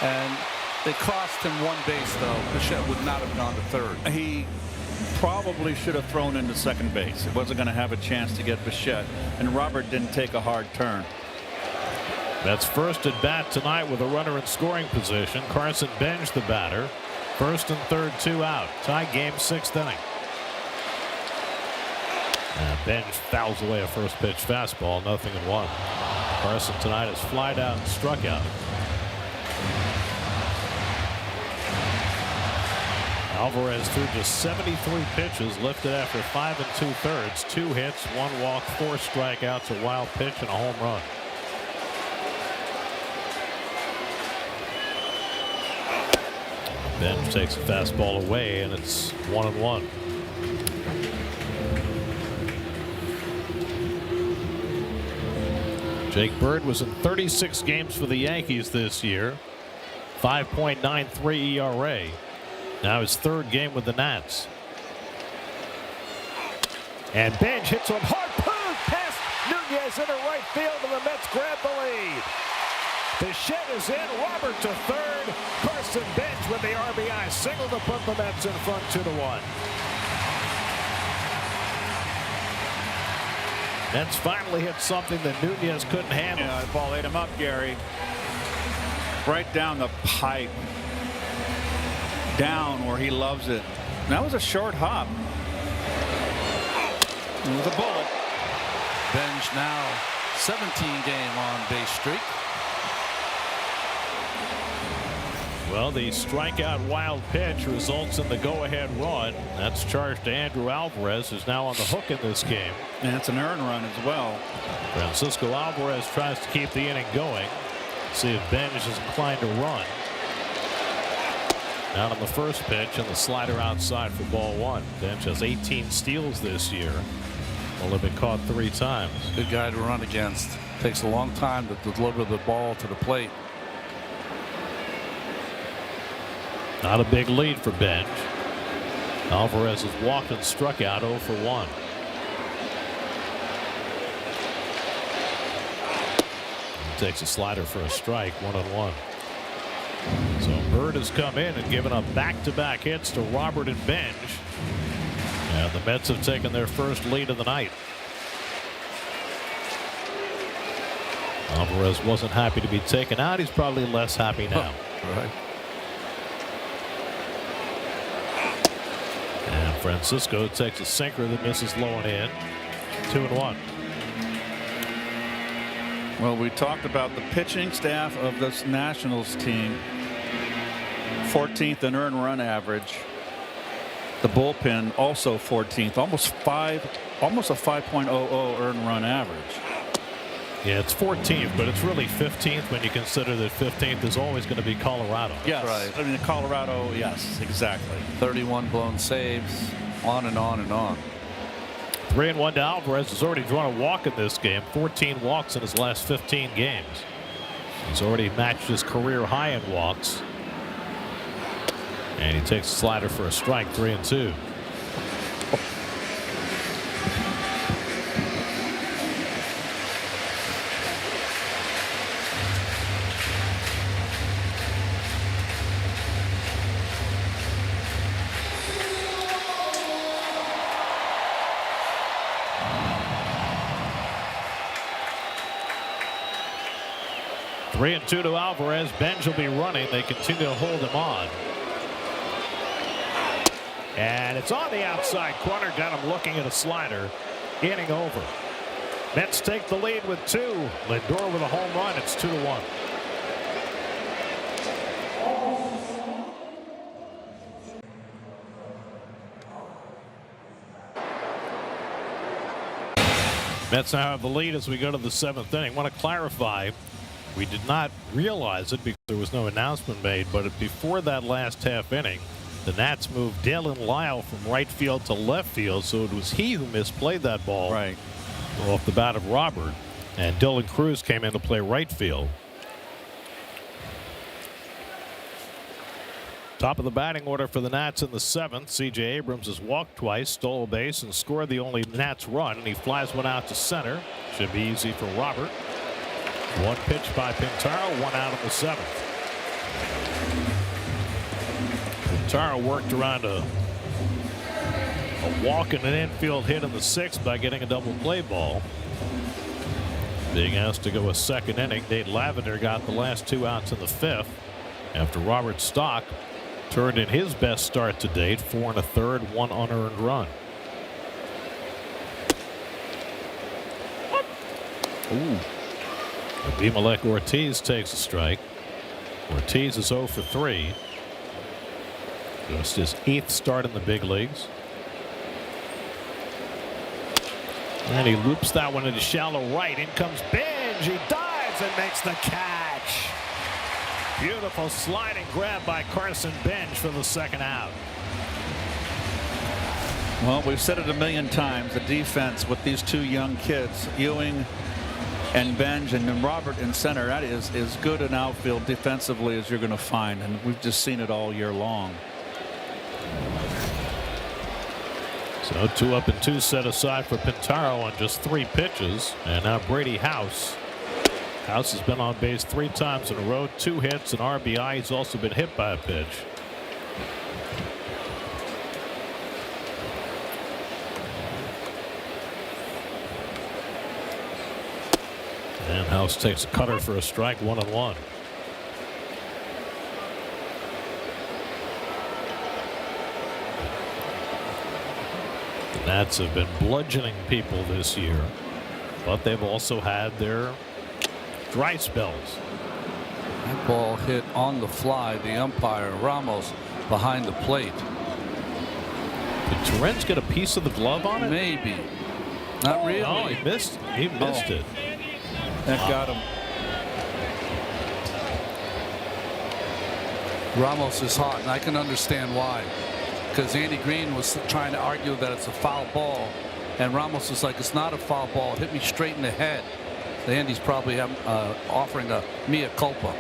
and it cost him 1 base, though. Bichette would not have gone to third. He probably should have thrown into second base. It wasn't going to have a chance to get Bichette, and Robert didn't take a hard turn. That's first at bat tonight with a runner in scoring position. Carson Benj, the batter. First and third, 2 out. Tie game, 6th inning. Benj fouls away a first pitch fastball, 0-1. Carson tonight has flied out and struck out. Alvarez threw just 73 pitches, lifted after 5 2/3, 2 hits, 1 walk, 4 strikeouts, a wild pitch, and a home run. Benj takes a fastball away, and it's 1-1. Jake Bird was in 36 games for the Yankees this year. 5.93 ERA. Now his 3rd game with the Nats. And Benj hits one hard past Nunez into right field, and the Mets grab the lead. Bichette is in, Robert to third. Carson Benj with the RBI single to put the Mets in front 2-1. Mets finally hit something that Nunez couldn't handle. Yeah, the ball ate him up, Gary. Right down the pipe. Down where he loves it. That was a short hop. It was a bullet. Benj now 17-game on base streak. Well, the strikeout wild pitch results in the go-ahead run. That's charged to Andrew Alvarez, who's now on the hook in this game. And it's an earned run as well. Francisco Alvarez tries to keep the inning going. See if Benj is inclined to run. Out on the first pitch and the slider outside for ball 1. Benj has 18 steals this year. Only been caught 3 times. Good guy to run against. Takes a long time to deliver the ball to the plate. Not a big lead for Benj. Alvarez has walked and struck out 0 for 1. Takes a slider for a strike, 1-1. So Bird has come in and given up back-to-back hits to Robert and Benj. And the Mets have taken their first lead of the night. Alvarez wasn't happy to be taken out. He's probably less happy now. Right. And Francisco takes a sinker that misses low and in. 2-1. Well, we talked about the pitching staff of this Nationals team. 14th in earned run average. The bullpen also 14th, almost a 5.00 earned run average. Yeah, it's 14th, but it's really 15th when you consider that 15th is always going to be Colorado. Yes, Right. I mean Colorado. Yes, exactly. 31 blown saves, on and on and on. 3-1 to Alvarez. Has already drawn a walk in this game. 14 walks in his last 15 games. He's already matched his career high in walks. And he takes a slider for a strike. 3-2. Three and 2 to Alvarez. Benj will be running. They continue to hold him on. And it's on the outside corner. Got him looking at a slider. Inning over. Mets take the lead with 2. Lindor with a home run. It's 2-1. Mets now have the lead as we go to the 7th inning. I want to clarify. We did not realize it because there was no announcement made, but before that last half inning, the Nats moved Dalen Lyle from right field to left field, so it was he who misplayed that ball Right. off the bat of Robert, and Dylan Cruz came in to play right field. Top of the batting order for the Nats in the 7th. C.J. Abrams has walked twice, stole a base, and scored the only Nats run, and he flies one out to center. Should be easy for Robert. One pitch by Pintaro, one out in the 7th. Pintaro worked around a walk and an infield hit in the 6th by getting a double play ball. Being asked to go a second inning, Nate Lavender got the last 2 outs in the 5th after Robert Stock turned in his best start to date, 4 1/3, 1 unearned run. Ooh. Abimelec Ortiz takes a strike. Ortiz is 0 for 3. Just his 8th start in the big leagues. And he loops that one into shallow right. In comes Benj. He dives and makes the catch. Beautiful sliding grab by Carson Benj for the 2nd out. Well, we've said it a million times. The defense with these 2 young kids, Ewing and Benj, and then Robert in center, that is as good an outfield defensively as you're going to find, and we've just seen it all year long. So 2 up and 2 set aside for Pintaro on just 3 pitches, and now Brady House. House has been on base 3 times in a row, 2 hits, and RBI. He's also been hit by a pitch. And House takes a cutter for a strike, 1-1. The Nats have been bludgeoning people this year, but they've also had their dry spells. That ball hit on the fly. The umpire, Ramos, behind the plate. Did Torrens get a piece of the glove on it? Maybe. Not really. Oh, he missed it. That got him. Ramos is hot, and I can understand why. Because Andy Green was trying to argue that it's a foul ball, and Ramos is like, it's not a foul ball. It hit me straight in the head. So Andy's probably offering a mea culpa.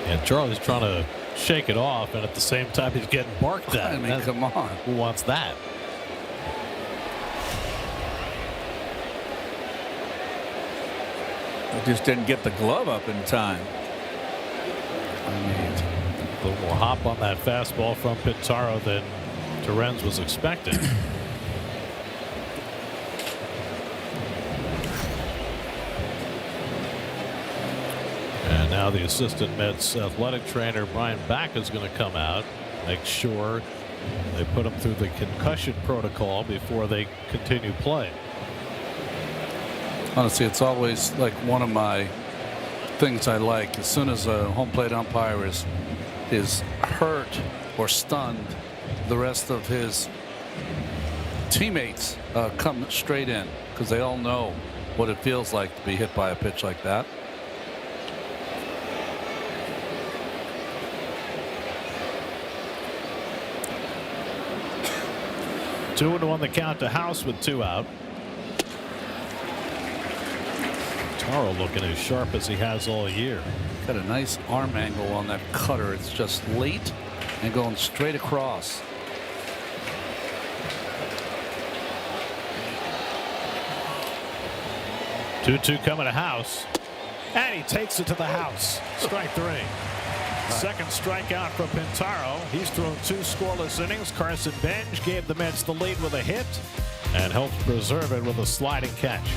And Charlie's trying to shake it off, and at the same time he's getting barked at. I mean, come on. Who wants that? He just didn't get the glove up in time. A little more hop on that fastball from Pintaro than Torrens was expecting. And now the assistant Mets athletic trainer Brian Back is going to come out, make sure they put him through the concussion protocol before they continue play. Honestly, it's always like one of my things I like. As soon as a home plate umpire is hurt or stunned, the rest of his teammates come straight in because they all know what it feels like to be hit by a pitch like that. 2-1 on the count to House with 2 out. Taro looking as sharp as he has all year. Got a nice arm angle on that cutter. It's just late and going straight across. Two coming to House, and he takes it to the house. Strike 3. Second strikeout for Pintaro. He's thrown 2 scoreless innings. Carson Benj gave the Mets the lead with a hit and helped preserve it with a sliding catch.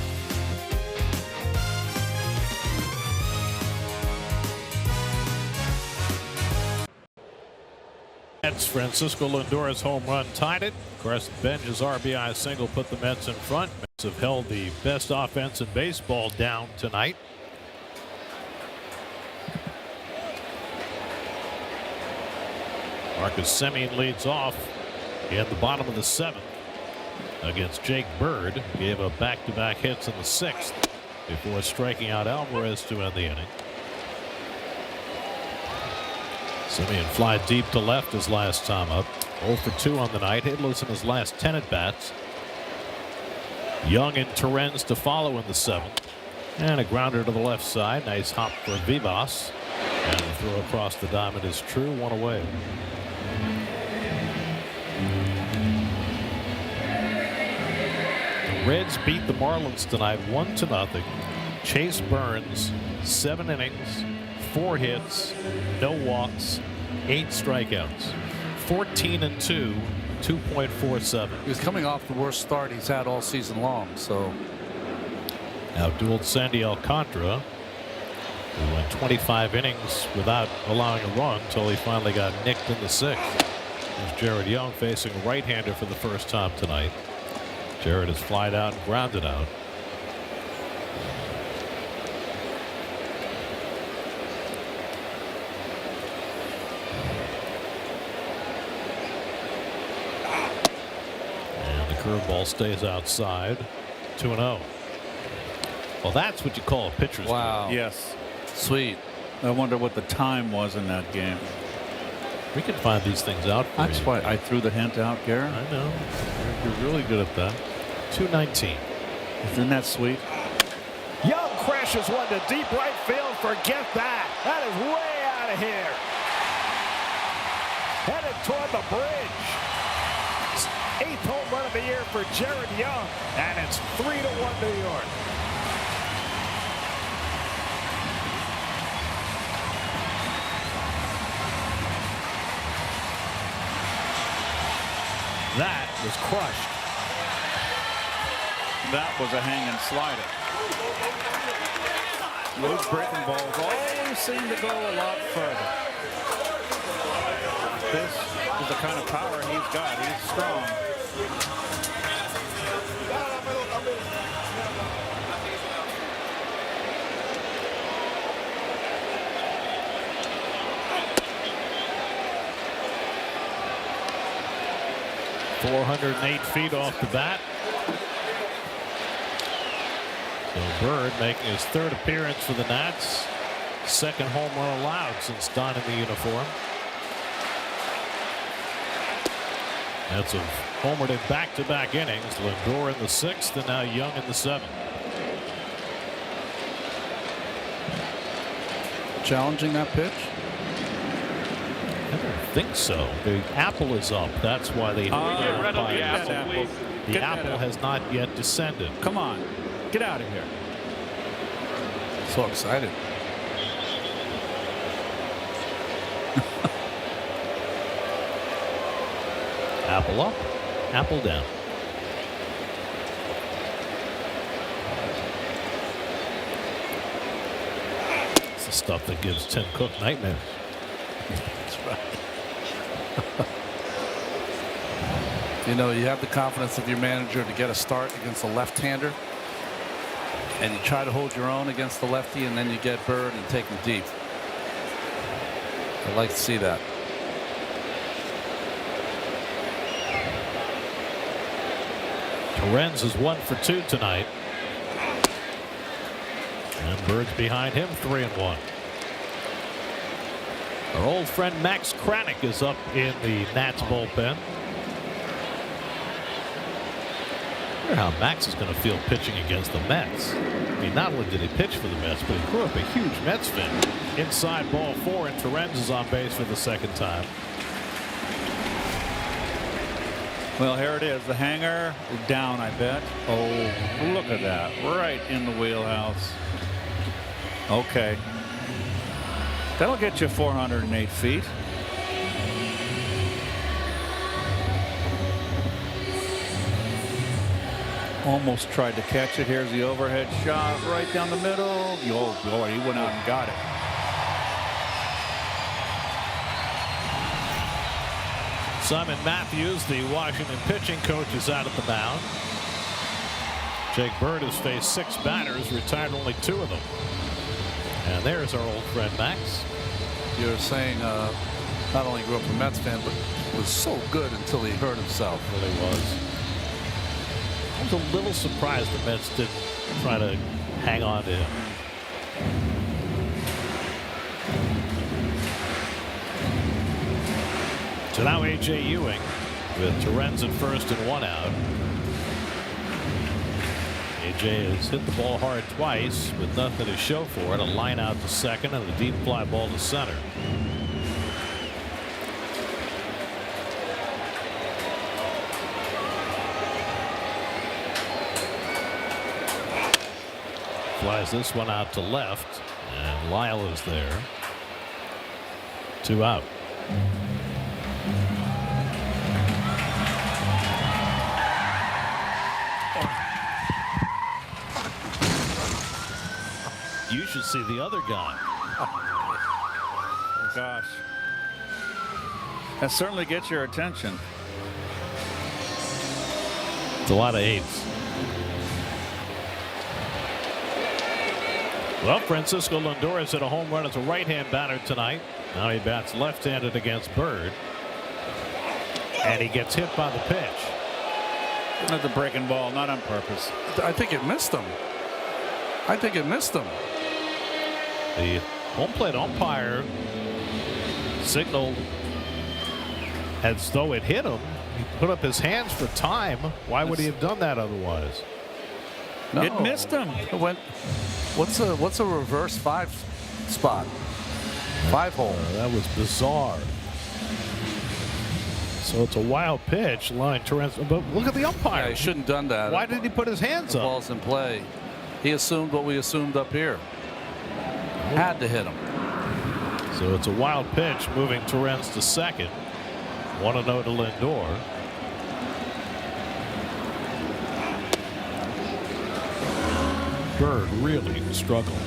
Mets Francisco Lindor's home run tied it. Carson Benj's RBI single put the Mets in front. Mets have held the best offense in baseball down tonight. Marcus Semien leads off in the bottom of the 7th against Jake Bird. Gave up back-to-back hits in the 6th before striking out Alvarez to end the inning. Semien fly deep to left his last time up. 0 for 2 on the night. Hitless in his last 10 at-bats. Young and Torrens to follow in the 7th. And a grounder to the left side. Nice hop for Vivas. And the throw across the diamond is true. 1 away. The Reds beat the Marlins tonight 1-0. Chase Burns, 7 innings, 4 hits, no walks, 8 strikeouts. 14-2, 2.47. He was coming off the worst start he's had all season long. So outdueled Sandy Alcantara, who went 25 innings without allowing a run until he finally got nicked in the 6th. There's Jared Young facing a right-hander for the first time tonight. Jared has flied out and grounded out. And the curveball stays outside. 2-0. Well, that's what you call a pitcher's wow. game. Yes. Sweet. I wonder what the time was in that game. We can find these things out for That's you. why I threw the hint out, Garrett. I know. You're really good at that. 219. Isn't that sweet? Young crashes one to deep right field. Forget that. That is way out of here. Headed toward the bridge. 8th home run of the year for Jared Young. And it's 3-1 New York. That was crushed. That was a hanging slider. Those breaking balls always seem to go a lot further. This is the kind of power he's got. He's strong. .408 feet off the bat. So Bird making his 3rd appearance for the Nats. 2nd home run allowed since donning the uniform. Nats have homered in back-to-back innings. Lindor in the 6th and now Young in the 7th. Challenging that pitch? I don't think so. The apple is up. That's why they Get rid of the apple. The Get apple has not yet descended. Come on. Get out of here. So excited. Apple up, apple down. It's a Stuff that gives Tim Cook nightmares. That's right. You know, you have the confidence of your manager to get a start against a left-hander, and you try to hold your own against the lefty, and then you get Bird and take him deep. I'd like to see that. Torrens is 1 for 2 tonight. And Bird's behind him 3-1. Our old friend Max Kranick is up in the Nats bullpen. I wonder how Max is going to feel pitching against the Mets. I mean, not only did he pitch for the Mets, but he grew up a huge Mets fan. Inside ball 4, and Torrens is on base for the second time. Well, here it is. The hanger down, I bet. Oh, look at that. Right in the wheelhouse. Okay. That'll get you 408 feet. Almost tried to catch it. Here's the overhead shot right down the middle. Oh, boy, he went out and got it. Simon Matthews, the Washington pitching coach, is out at the mound. Jake Bird has faced 6 batters, retired only 2 of them. And there's our old friend Max. You're saying not only grew up a Mets fan, but was so good until he hurt himself. Really was. I was a little surprised the Mets didn't try to hang on to him. So now A.J. Ewing with Torrens at first and 1 out. A.J. has hit the ball hard twice with nothing to show for it. A line out to second and a deep fly ball to center. Flies this one out to left, and Lyle is there. 2 out. You should see the other guy. Oh, gosh. That certainly gets your attention. It's a lot of 8s. Well, Francisco Lindor has hit a home run as a right-hand batter tonight. Now he bats left-handed against Bird. And he gets hit by the pitch. Not the breaking ball, not on purpose. I think it missed him. I think it missed him. The home plate umpire signaled as though it hit him. He put up his hands for time. Why would he have done that otherwise? No. It missed him. It went. What's a reverse 5 spot? 5 hole. That was bizarre. So it's a wild pitch, line Torrens. But look at the umpire. Yeah, he shouldn't have done that. Why did he put his hands the up? Ball's in play. He assumed what we assumed up here. Had to hit him. So it's a wild pitch, moving Torrens to second. 1-0 to Lindor. Bird really struggled.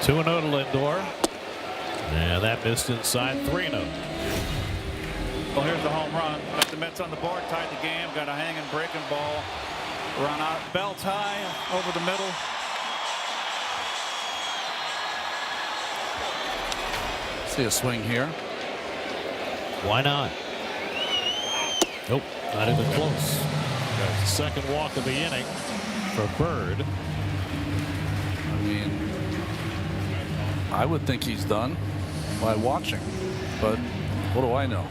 Two 2-0 to Lindor. And that missed inside. 3-0. Well, here's the home run. Got the Mets on the board, tied the game. Got a hanging breaking ball. Run out, belt high over the middle. See a swing here. Why not? Nope, not even close. That's the second walk of the inning for Bird. I mean, I would think he's done by watching, but what do I know?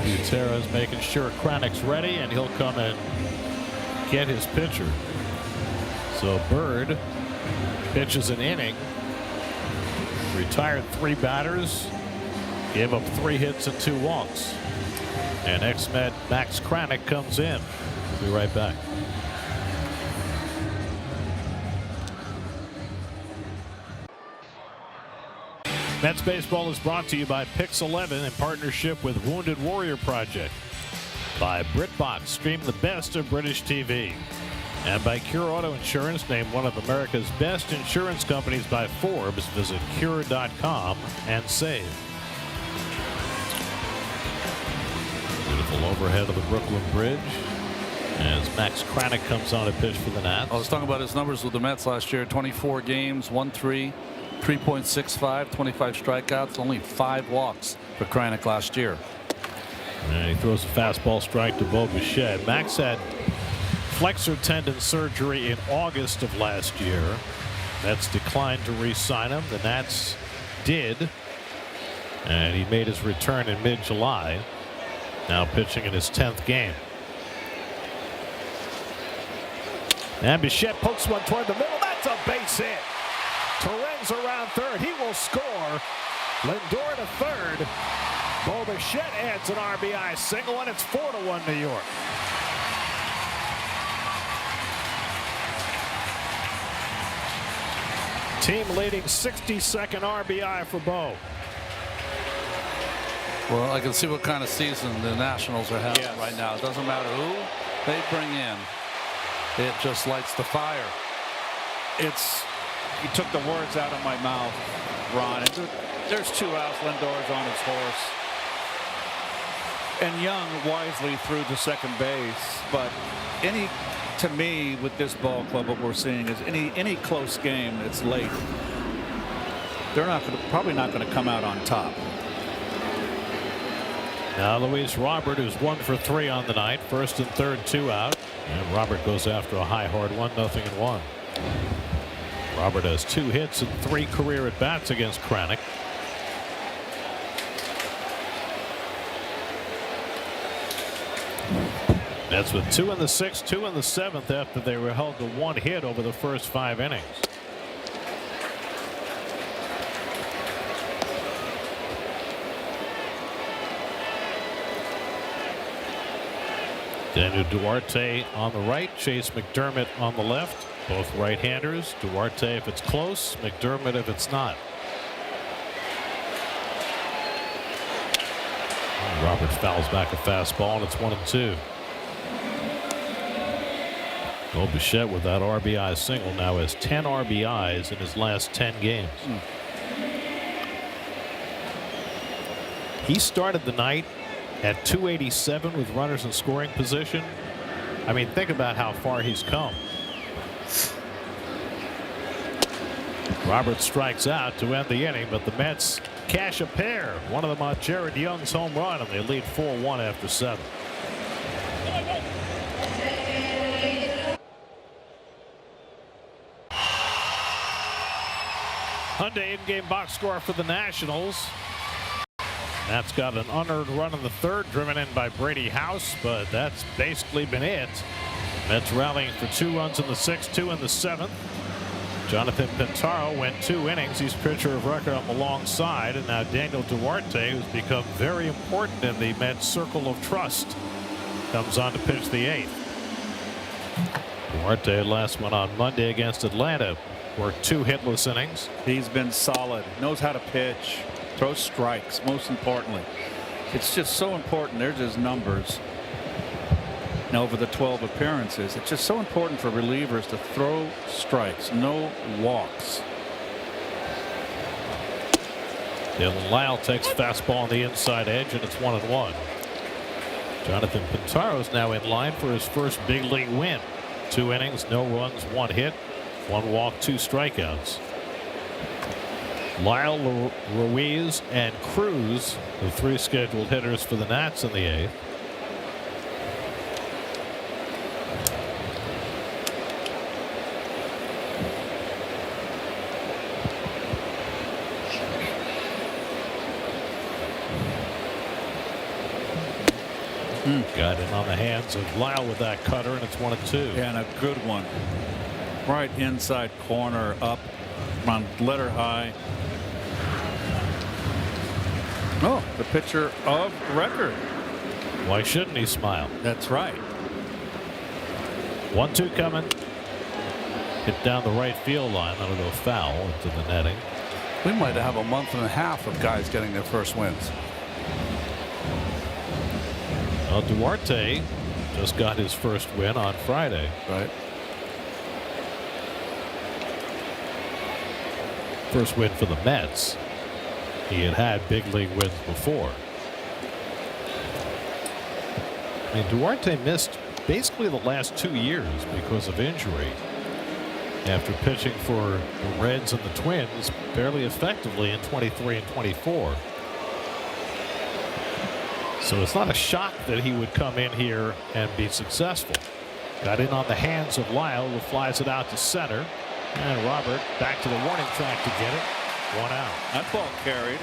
Butera's making sure Kranick's ready, and he'll come and get his pitcher. So Bird pitches an inning, retired 3 batters, gave up 3 hits and 2 walks. And ex-Met Max Kranick comes in. We'll be right back. Mets baseball is brought to you by Pix 11 in partnership with Wounded Warrior Project, by BritBox, stream the best of British TV, and by Cure Auto Insurance, named one of America's best insurance companies by Forbes. Visit cure.com and save. Beautiful overhead of the Brooklyn Bridge as Max Kranick comes on to pitch for the Nats. I was talking about his numbers with the Mets last year. 24 games, 1-3, 3.65, 25 strikeouts, only 5 walks for Kranick last year. And he throws a fastball strike to Bo Bichette. Max had flexor tendon surgery in August of last year. Mets declined to re-sign him. The Nats did. And he made his return in mid-July. Now pitching in his 10th game. And Bichette pokes one toward the middle. That's a base hit. Torrens around third. He will score. Lindor to third. Bo Bichette adds an RBI single, and it's 4-1 New York. Team leading 62nd RBI for Bo. Well, I can see what kind of season the Nationals are having right now. It doesn't matter who they bring in. It just lights the fire. You took the words out of my mouth, Ron. There's 2 outs. Lindor's on his horse. And Young wisely threw to second base. But to me, with this ball club, what we're seeing is any close game that's late, they're probably not going to come out on top. Now Luis Robert, who's 1 for 3 on the night. First and third, 2 out. And Robert goes after a high, hard 1-0-1. Robert has 2 hits and 3 career at bats against Kranick. That's with 2 in the 6th, 2 in the 7th after they were held to 1 hit over the first 5 innings. Daniel Duarte on the right, Chase McDermott on the left. Both right-handers. Duarte if it's close, McDermott if it's not. Robert fouls back a fastball, and it's 1-2. Bo Bichette with that RBI single now has 10 RBIs in his last 10 games. He started the night at 287 with runners in scoring position. I mean, think about how far he's come. Robert strikes out to end the inning, but the Mets cash a pair. One of them on Jared Young's home run, and they lead 4-1 after 7. Hyundai in-game box score for the Nationals. That's got an unearned run in the 3rd, driven in by Brady House, but that's basically been it. Mets rallying for 2 runs in the 6th, 2 in the 7th. Jonathan Pintaro went 2 innings. He's pitcher of record on the long side, and now Daniel Duarte, who's become very important in the Mets circle of trust, comes on to pitch the 8th. Duarte last one on Monday against Atlanta. Worked 2 hitless innings. He's been solid. Knows how to pitch. Throws strikes, most importantly. It's just so important. There's his numbers. Now, over the 12 appearances, it's just so important for relievers to throw strikes, no walks. Dylan Lyle takes fastball on the inside edge, and it's 1-1. Jonathan Pintaro is now in line for his first big league win. 2 innings, no runs, 1 hit, 1 walk, 2 strikeouts. Lyle, Ruiz, and Cruz, the 3 scheduled hitters for the Nats in the 8th. Got it on the hands of Lyle with that cutter, and it's 1-2. And a good one. Right inside corner, up on letter high. Oh, the pitcher of record. Why shouldn't he smile? That's right. 1-2 coming. Hit down the right field line. That'll go foul into the netting. We might have a month and a half of guys getting their first wins. Duarte just got his first win on Friday. Right. First win for the Mets. He had big league wins before. I mean, Duarte missed basically the last 2 years because of injury. After pitching for the Reds and the Twins fairly effectively in 23 and 24. So it's not a shock that he would come in here and be successful. Got in on the hands of Lyle, who flies it out to center. And Robert back to the warning track to get it. 1 out. That ball carried.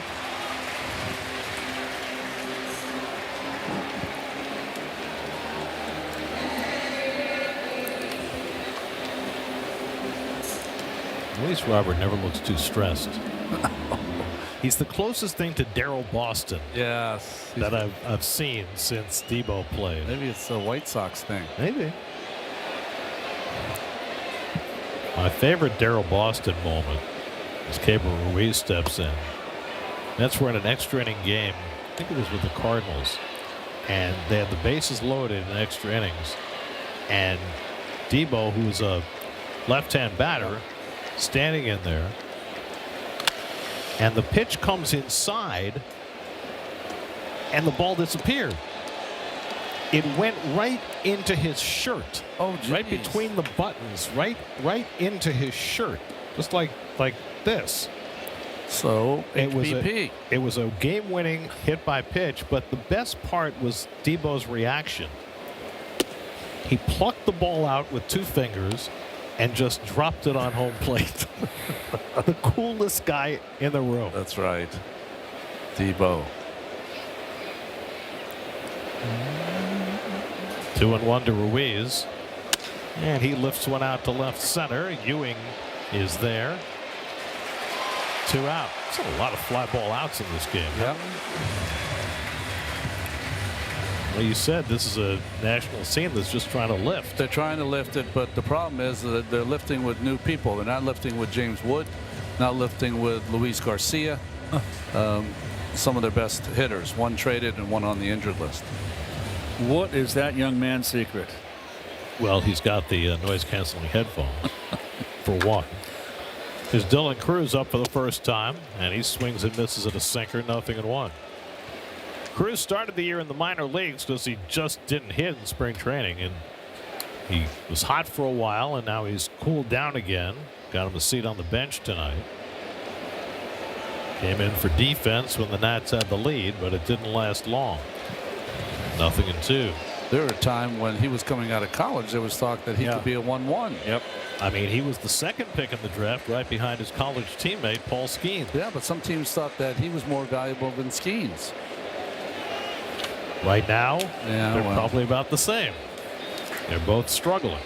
At least Robert never looks too stressed. He's the closest thing to Daryl Boston Yes. that I've seen since Debo played. Maybe it's a White Sox thing. Maybe. My favorite Daryl Boston moment is Gabriel Ruiz steps in. That's where in an extra inning game, I think it was with the Cardinals, and they had the bases loaded in extra innings, and Debo, who's a left-hand batter, standing in there, and the pitch comes inside and the ball disappeared. It went right into his shirt. Oh, geez. Right between the buttons, right into his shirt, just like this. So It BP. was a game-winning hit by pitch, but the best part was Debo's reaction. He plucked the ball out with 2 fingers and just dropped it on home plate. The coolest guy in the room. That's right. Debo. 2-1 to Ruiz. And he lifts one out to left center. Ewing is there. 2 out. There's a lot of fly ball outs in this game. Yep. Well, you said this is a national scene that's just trying to lift. They're trying to lift it, but the problem is that they're lifting with new people. They're not lifting with James Wood, not lifting with Luis Garcia. Some of their best hitters, one traded and one on the injured list. What is that young man's secret? Well, he's got the noise-canceling headphones, for one. There's Dylan Cruz up for the first time, and he swings and misses at a sinker, 0-1. Cruz started the year in the minor leagues because he just didn't hit in spring training, and he was hot for a while, and now he's cooled down again. Got him a seat on the bench tonight. Came in for defense when the Nats had the lead, but it didn't last long. 0-2. There was a time when he was coming out of college, there was thought that he could be a 1-1. Yep. I mean, he was the second pick in the draft, right behind his college teammate Paul Skeens. Yeah, but some teams thought that he was more valuable than Skeens. Right now, yeah, they're probably about the same. They're both struggling.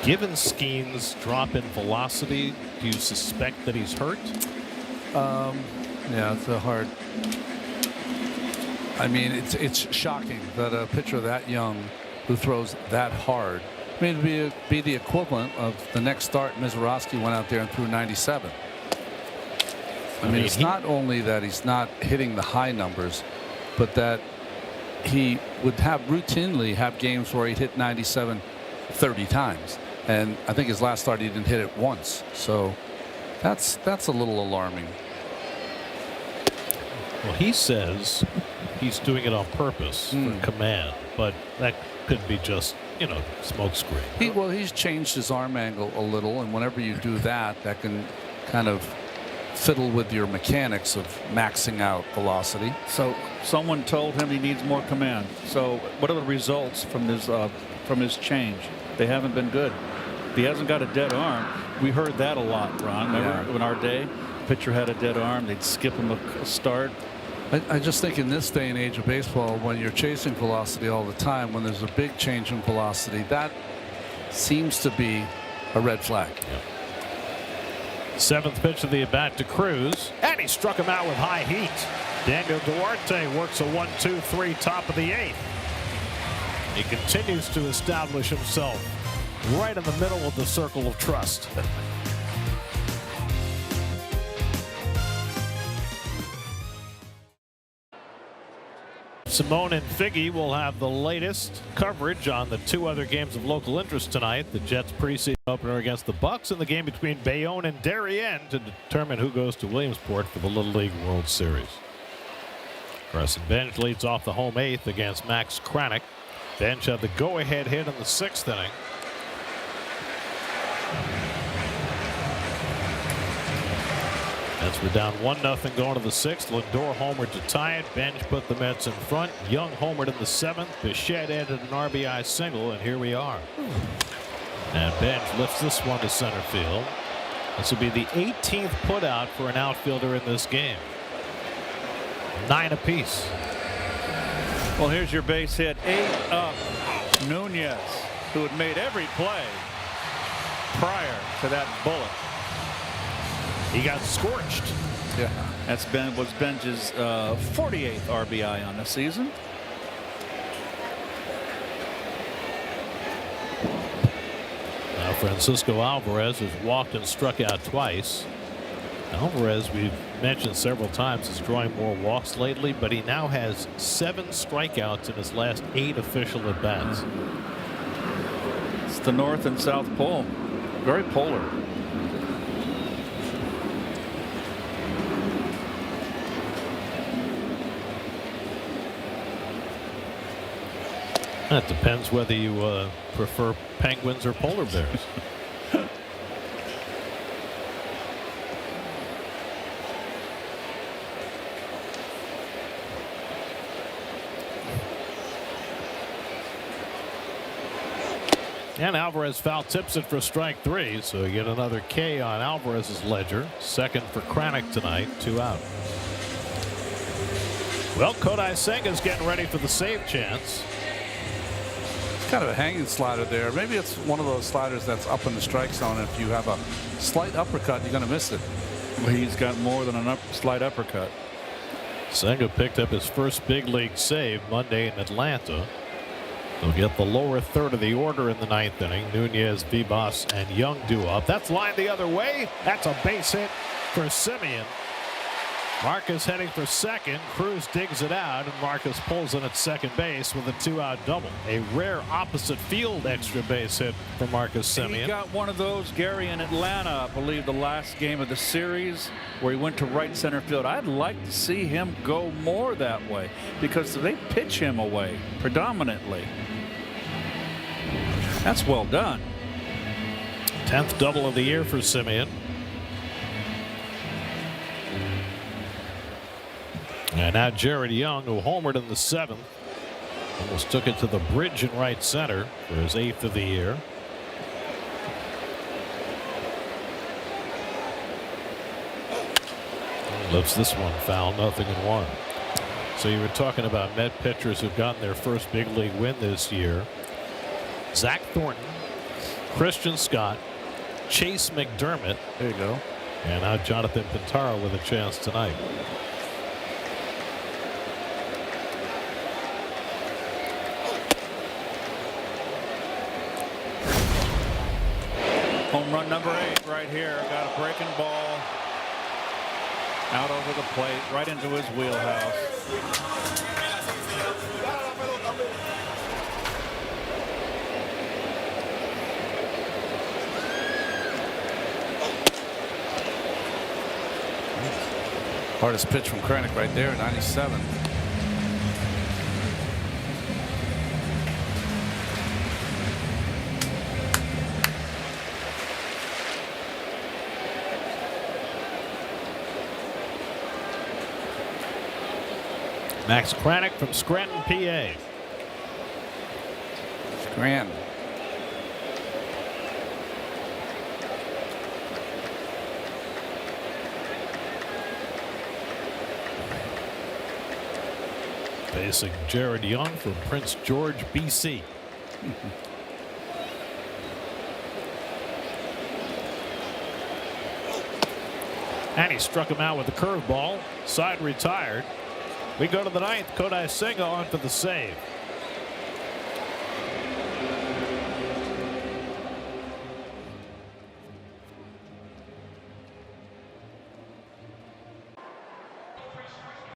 Given Skeens' drop in velocity, do you suspect that he's hurt? Yeah, it's a hard. I mean, it's shocking that a pitcher that young who throws that hard. I mean, it'd be the equivalent of the next start Mizorowski went out there and threw 97. I mean, it's not only that he's not hitting the high numbers, but that he would routinely have games where he'd hit 97 30 times. And I think his last start he didn't hit it once. So that's a little alarming. Well, he says he's doing it on purpose for command, but that could be just, smokescreen. Well, he's changed his arm angle a little, and whenever you do that, that can kind of fiddle with your mechanics of maxing out velocity. So someone told him he needs more command. So what are the results from his change? They haven't been good. He hasn't got a dead arm. We heard that a lot, Ron. Remember in our day, pitcher had a dead arm, they'd skip him a start. I just think in this day and age of baseball, when you're chasing velocity all the time, when there's a big change in velocity, that seems to be a red flag. Yep. 7th pitch of the at-bat to Cruz, and he struck him out with high heat. Daniel Duarte works a 1-2-3 top of the 8th. He continues to establish himself right in the middle of the circle of trust. Simone and Figgy will have the latest coverage on the two other games of local interest tonight. The Jets preseason opener against the Bucks and the game between Bayonne and Darien to determine who goes to Williamsport for the Little League World Series. Crescent Bench leads off the home eighth against Max Kranick. Bench had the go-ahead hit in the sixth inning. Mets were down 1-0 going to the sixth. Lindor homered to tie it. Bench put the Mets in front. Young homered in the seventh. Bichette added an RBI single, and here we are. And Bench lifts this one to center field. This will be the 18th putout for an outfielder in this game. 9 apiece. Well, here's your base hit. 8 up. Nunez, who had made every play prior to that bullet. He got scorched. Yeah, was Bench's 48th RBI on the season. Now Francisco Alvarez has walked and struck out twice. Alvarez, we've mentioned several times, is drawing more walks lately, but he now has 7 strikeouts in his last 8 official at bats. It's the North and South Pole. Very polar. That depends whether you prefer penguins or polar bears. And Alvarez foul tips it for strike 3, so you get another K on Alvarez's ledger. Second for Kranick tonight, 2 out. Well, Kodai Senga's getting ready for the save chance. Kind of a hanging slider there. Maybe it's one of those sliders that's up in the strike zone. If you have a slight uppercut, you're going to miss it. Well, he's got more than a slight uppercut. Senga picked up his first big league save Monday in Atlanta. They'll get the lower third of the order in the 9th inning. Nunez, Vivas, and Young do up. That's lined the other way. That's a base hit for Simeon. Marcus heading for second. Cruz digs it out, and Marcus pulls in at second base with a 2-out double. A rare opposite field extra base hit for Marcus Simeon. He got one of those, Gary, in Atlanta, I believe, the last game of the series, where he went to right center field. I'd like to see him go more that way because they pitch him away predominantly. That's well done. 10th double of the year for Simeon. And now Jared Young, who homered in the 7th, almost took it to the bridge in right center for his 8th of the year. Lifts this one foul, 0-1. So you were talking about Met pitchers who've gotten their first big league win this year. Zach Thornton, Christian Scott, Chase McDermott. There you go. And now Jonathan Pintaro with a chance tonight. Home run number 8 right here. Got a breaking ball out over the plate, right into his wheelhouse. Hardest pitch from Kranick right there, 97. Max Kranick from Scranton, PA. Scranton. Facing Jared Young from Prince George, BC. And he struck him out with a curveball. Side retired. We go to the 9th. Kodai Senga on for the save.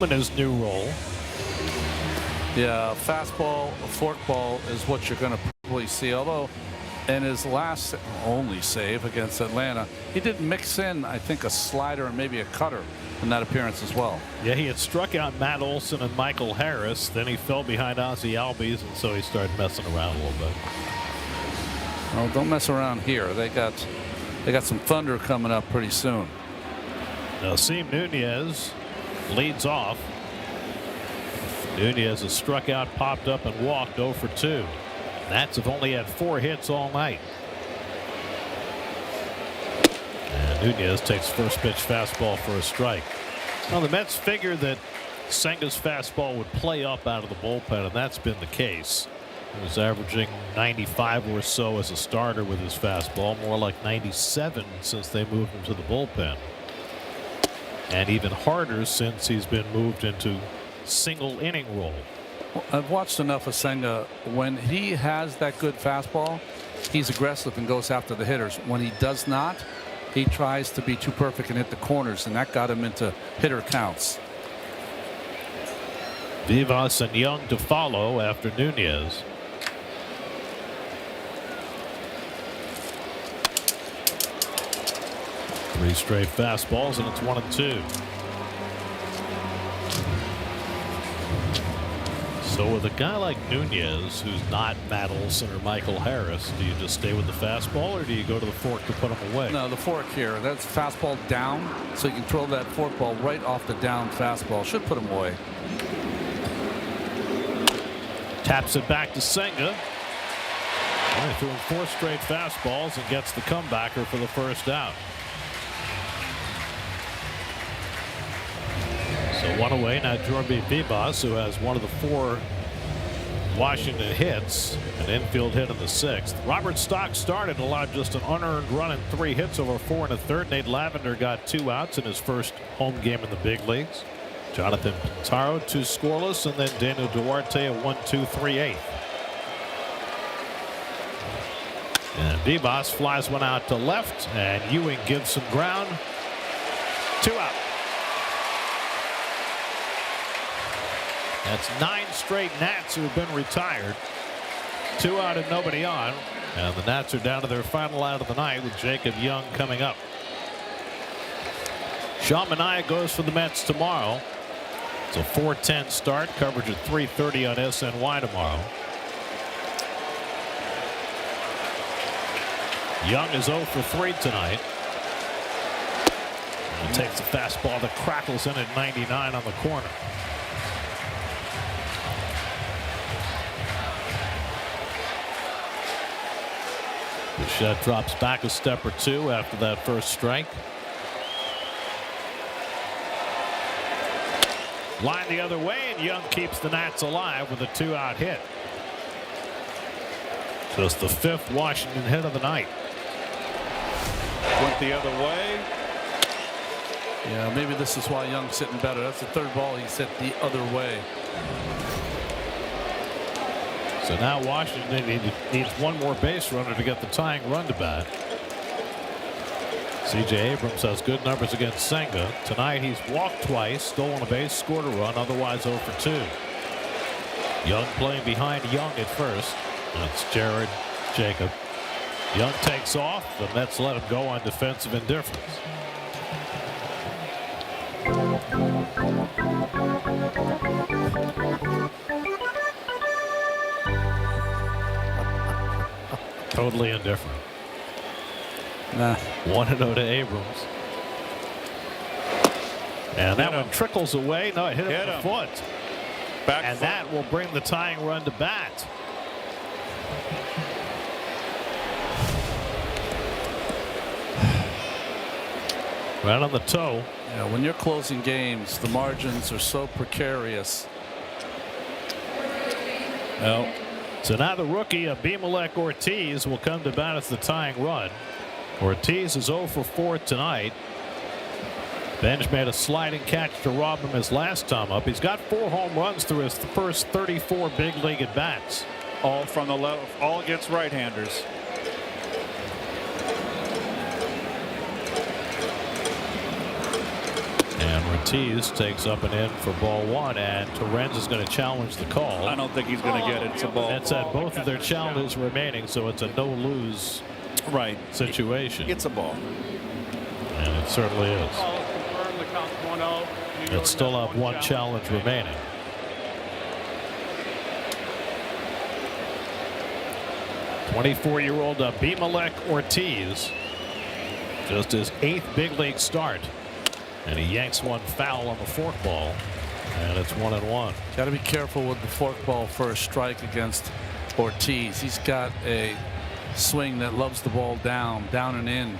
in his new role. Yeah, fastball, forkball is what you're going to probably see. Although in his last only save against Atlanta, he did mix in, I think, a slider and maybe a cutter in that appearance as well. Yeah, he had struck out Matt Olson and Michael Harris. Then he fell behind Ozzie Albies, and so he started messing around a little bit. Oh, don't mess around here. They got some thunder coming up pretty soon. Now, Nasim Nunez leads off. Nunez has struck out, popped up, and walked 0 for 2. Nats have only had 4 hits all night. And Nunez takes first pitch fastball for a strike. Well, the Mets figured that Senga's fastball would play up out of the bullpen, and that's been the case. He was averaging 95 or so as a starter with his fastball, more like 97 since they moved him to the bullpen. And even harder since he's been moved into single inning role. Well, I've watched enough of Senga. When he has that good fastball, he's aggressive and goes after the hitters. When he does not, he tries to be too perfect and hit the corners, and that got him into hitter counts. Vivas and Young to follow after Nunez. Three straight fastballs, and it's 1-2. So with a guy like Nunez, who's not Matt Olson or Michael Harris, do you just stay with the fastball, or do you go to the fork to put him away? No, the fork here. That's fastball down, so you can throw that forkball right off the down fastball. Should put him away. Taps it back to Senga. Throwing 4 straight fastballs and gets the comebacker for the first out. So 1 away. Now Jorge Vivas, who has one of the 4 Washington hits, an infield hit in the 6th. Robert Stock started and allowed just an unearned run and 3 hits over 4 1/3. Nate Lavender got 2 outs in his first home game in the big leagues. Jonathan Pintaro 2 scoreless, and then Daniel Duarte a 1-2 3/8. And Vivas flies one out to left, and Ewing gives some ground. 2 out. That's 9 straight Nats who have been retired. 2 out and nobody on. And the Nats are down to their final out of the night with Jacob Young coming up. Sean Manaea goes for the Mets tomorrow. It's a 4:10 start. Coverage at 3:30 on SNY tomorrow. Young is 0 for 3 tonight. And takes the fastball that crackles in at 99 on the corner. Bichette drops back a step or 2 after that first strike. Line the other way, and Young keeps the Nats alive with a 2-out hit. Just the 5th Washington hit of the night. Went the other way. Yeah, maybe this is why Young's sitting better. That's the 3rd ball he's hit the other way. So now Washington needs 1 more base runner to get the tying run to bat. C.J. Abrams has good numbers against Senga. Tonight he's walked twice, stolen a base, scored a run, otherwise 0 for 2. Young playing behind Young at first. That's Jared Jacob. Young takes off. The Mets let him go on defensive indifference. Totally indifferent. Nah. 1-0 to Abrams. And that one trickles away. No, it hit him in the foot. And that will bring the tying run to bat. Right on the toe. Yeah, when you're closing games, the margins are so precarious. Well, so now the rookie Abimelec Ortiz will come to bat as the tying run. Ortiz is 0 for 4 tonight. Benj made a sliding catch to rob him his last time up. He's got 4 home runs through his first 34 big league at bats. All from the left, all against right-handers. And And Ortiz takes up and in for ball one, and Torrens is going to challenge the call. I don't think he's going to get it. It's a ball. It's at both of their challenges remaining, so it's a no-lose situation. It's a ball. And it certainly is. Call is confirmed. The count's 1-0. It's still up one challenge remaining. '24-year-old Abimelech Ortiz, just his 8th big league start, and he yanks one foul on the forkball, and it's 1-1. Got to be careful with the forkball for a strike against Ortiz. He's got a swing that loves the ball down and in.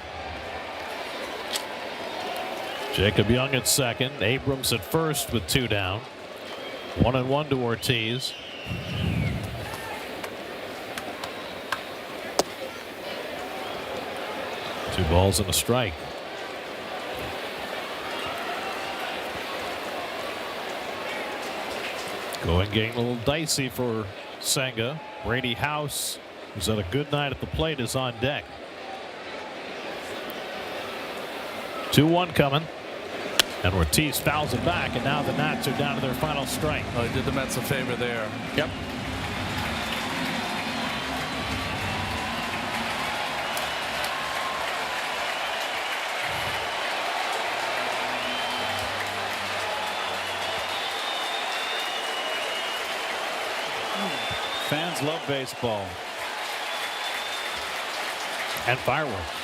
Jacob Young at second, Abrams at first with 2 down. 1-1 to Ortiz. Two balls and a strike. Going getting a little dicey for Senga. Brady House, who's had a good night at the plate, is on deck. 2-1 coming. And Ortiz fouls it back, and now the Nats are down to their final strike. Oh, he did the Mets a favor there. Yep. Fans love baseball. And fireworks.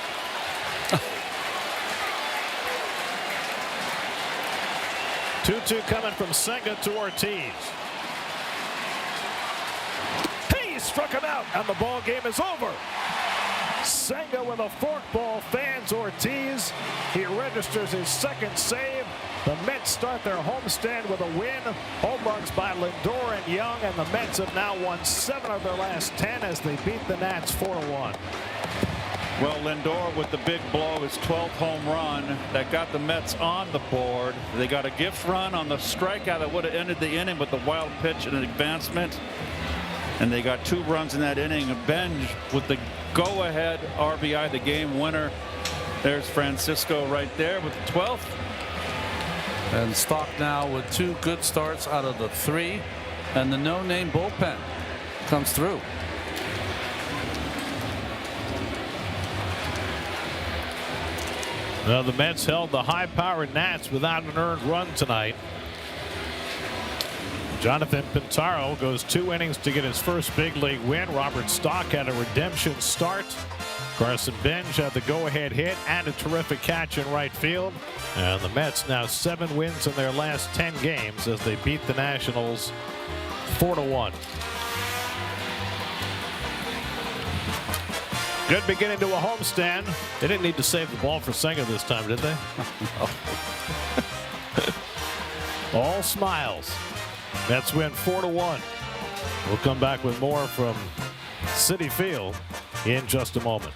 Two coming from Senga to Ortiz. He struck him out, and the ball game is over. Senga with a forkball fans Ortiz. He registers his 2nd save. The Mets start their homestand with a win. Home runs by Lindor and Young, and the Mets have now won 7 of their last 10 as they beat the Nats 4-1. Well, Lindor with the big blow, his 12th home run that got the Mets on the board. They got a gift run on the strikeout that would have ended the inning, but the wild pitch and an advancement. And they got 2 runs in that inning. Benj with the go-ahead RBI, the game winner. There's Francisco right there with the 12th. And Stock now with 2 good starts out of the 3, and the no-name bullpen comes through. Well, the Mets held the high-powered Nats without an earned run tonight. Jonathan Pintaro goes 2 innings to get his first big league win. Robert Stock had a redemption start. Carson Benj had the go-ahead hit and a terrific catch in right field. And the Mets now 7 wins in their last 10 games as they beat the Nationals 4-1. Good beginning to a homestand. They didn't need to save the ball for Senga this time, did they? All smiles. Mets win 4-1. We'll come back with more from Citi Field in just a moment.